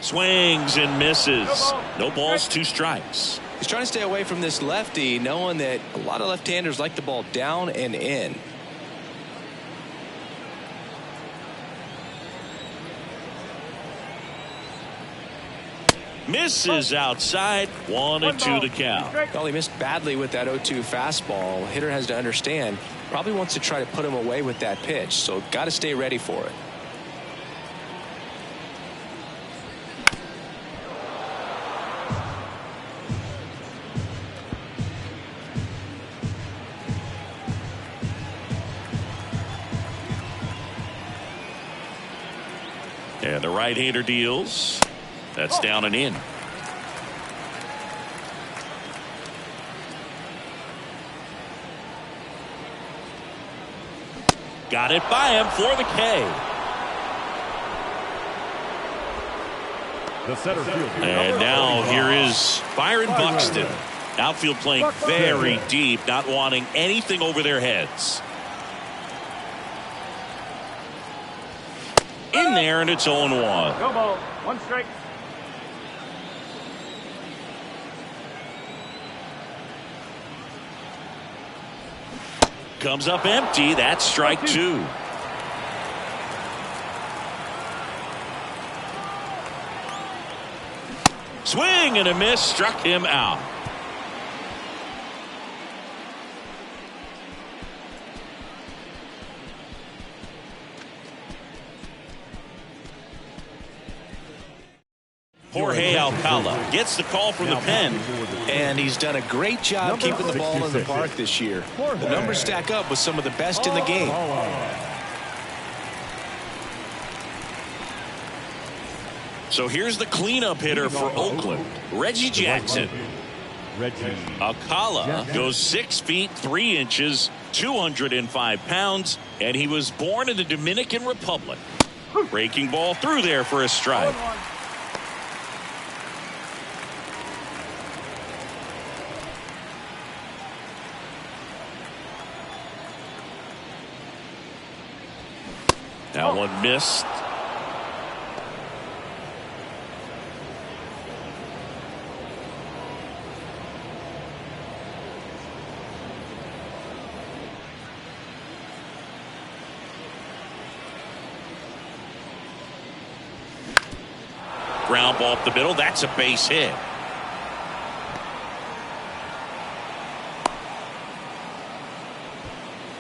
Speaker 1: Swings and misses. No balls, 2 strikes.
Speaker 2: He's trying to stay away from this lefty, knowing that a lot of left-handers like the ball down and in.
Speaker 1: Misses outside. 1-2 to count.
Speaker 2: Well, he missed badly with that 0-2 fastball. Hitter has to understand, probably wants to try to put him away with that pitch, so got to stay ready for it.
Speaker 1: And the right-hander deals. That's down and in. Got it by him for the K.
Speaker 3: The center field.
Speaker 1: And now here is Byron Buxton. Outfield playing very deep, not wanting anything over their heads. In there, and it's 0-1.
Speaker 3: Go ball. 1 strike.
Speaker 1: Comes up empty. That's strike 2. Swing and a miss, struck him out. Jorge Alcala gets the call from the pen.
Speaker 4: And he's done a great job keeping the ball in the park this year. The numbers stack up with some of the best in the game.
Speaker 1: So here's the cleanup hitter for Oakland, Reggie Jackson. Alcala goes 6 feet 3 inches, 205 pounds, and he was born in the Dominican Republic. Breaking ball through there for a strike. That one missed. Ground ball up the middle. That's a base hit.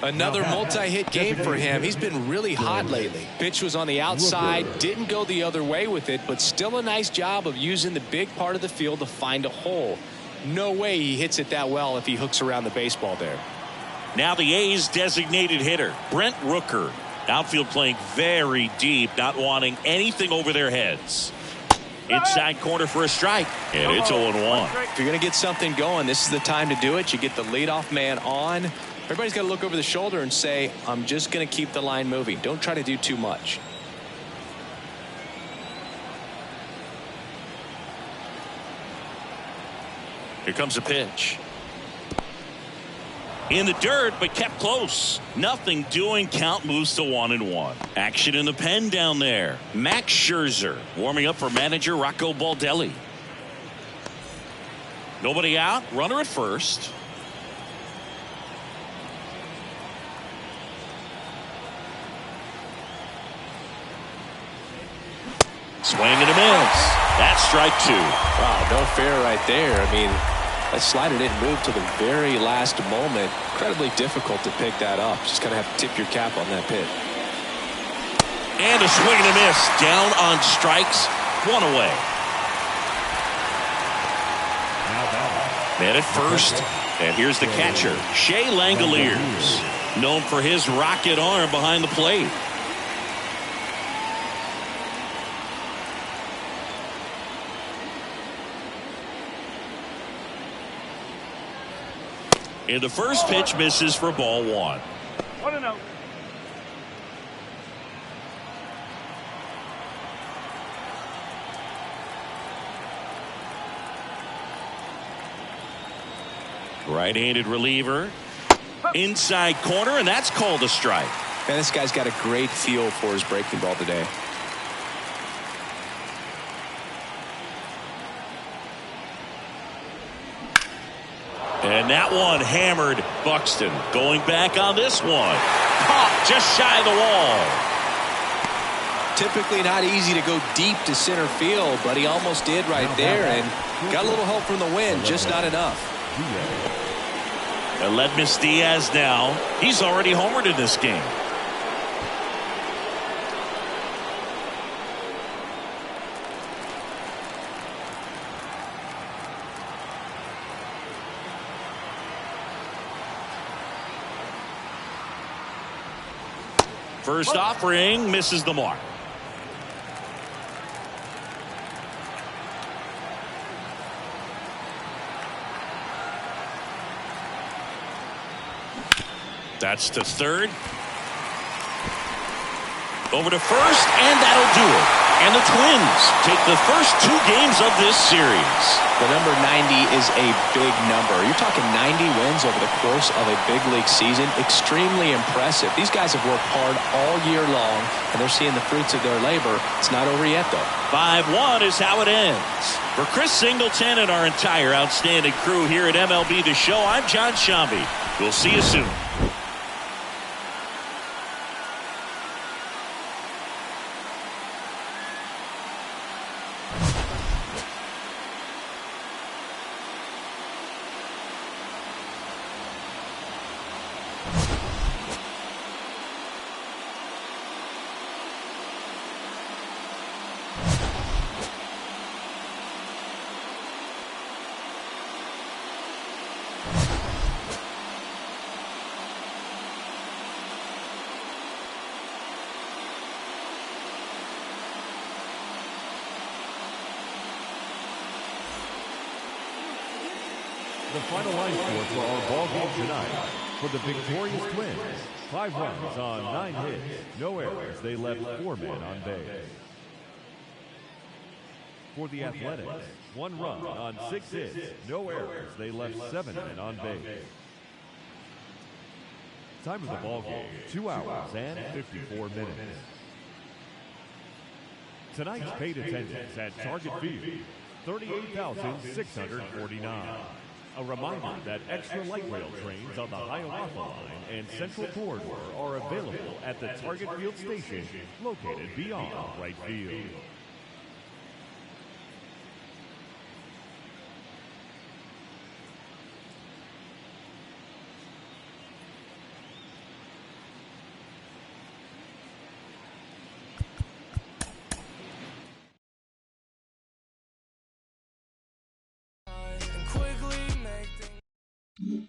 Speaker 4: Another multi-hit game for him. He's been really hot lately. Pitch was on the outside, didn't go the other way with it, but still a nice job of using the big part of the field to find a hole. No way he hits it that well if he hooks around the baseball there.
Speaker 1: Now the A's designated hitter, Brent Rooker. Outfield playing very deep, not wanting anything over their heads. Inside corner for a strike, and it's 0-1.
Speaker 4: If you're going to get something going, this is the time to do it. You get the leadoff man on. Everybody's got to look over the shoulder and say, I'm just going to keep the line moving. Don't try to do too much.
Speaker 1: Here comes a pitch. In the dirt, but kept close. Nothing doing. Count moves to 1-1. Action in the pen down there. Max Scherzer warming up for manager Rocco Baldelli. Nobody out. Runner at first. Swing and a miss. That's strike 2.
Speaker 2: Wow, no fair right there. I mean, that slider didn't move till the very last moment. Incredibly difficult to pick that up. Just kind of have to tip your cap on that pitch.
Speaker 1: And a swing and a miss. Down on strikes. 1 away. Man at first. And here's the catcher, Shea Langoliers. Known for his rocket arm behind the plate. And the first pitch misses for ball 1.
Speaker 3: 1-0.
Speaker 1: Right-handed reliever. Inside corner, and that's called a strike.
Speaker 2: Man, this guy's got a great feel for his breaking ball today.
Speaker 1: And that one hammered Buxton. Going back on this one. Caught just shy of the wall.
Speaker 2: Typically not easy to go deep to center field, but he almost did right there and got a little help from the wind, just not enough.
Speaker 1: Aledmys Diaz now. He's already homered in this game. First offering misses the mark. That's to third. Over to first, and that'll do it. And the Twins take the first 2 games of this series.
Speaker 2: The number 90 is a big number. You're talking 90 wins over the course of a big league season. Extremely impressive. These guys have worked hard all year long, and they're seeing the fruits of their labor. It's not over yet, though.
Speaker 1: 5-1 is how it ends. For Chris Singleton and our entire outstanding crew here at MLB The Show, I'm John Shambi. We'll see you soon.
Speaker 3: The final line score for our ball game tonight. For the victorious Twins, 5 runs on 9 hits, no errors. They left 4 men on base. For the Athletics, 1 run on 6 hits, no errors. They left 7 men on base. Time of the ball game, 2 hours and 54 minutes. Tonight's paid attendance at Target Field, 38,649. A reminder that extra light rail trains on the Hiawatha Line and Central Corridor are available at the Target Field station located beyond right field.
Speaker 5: Quickly make things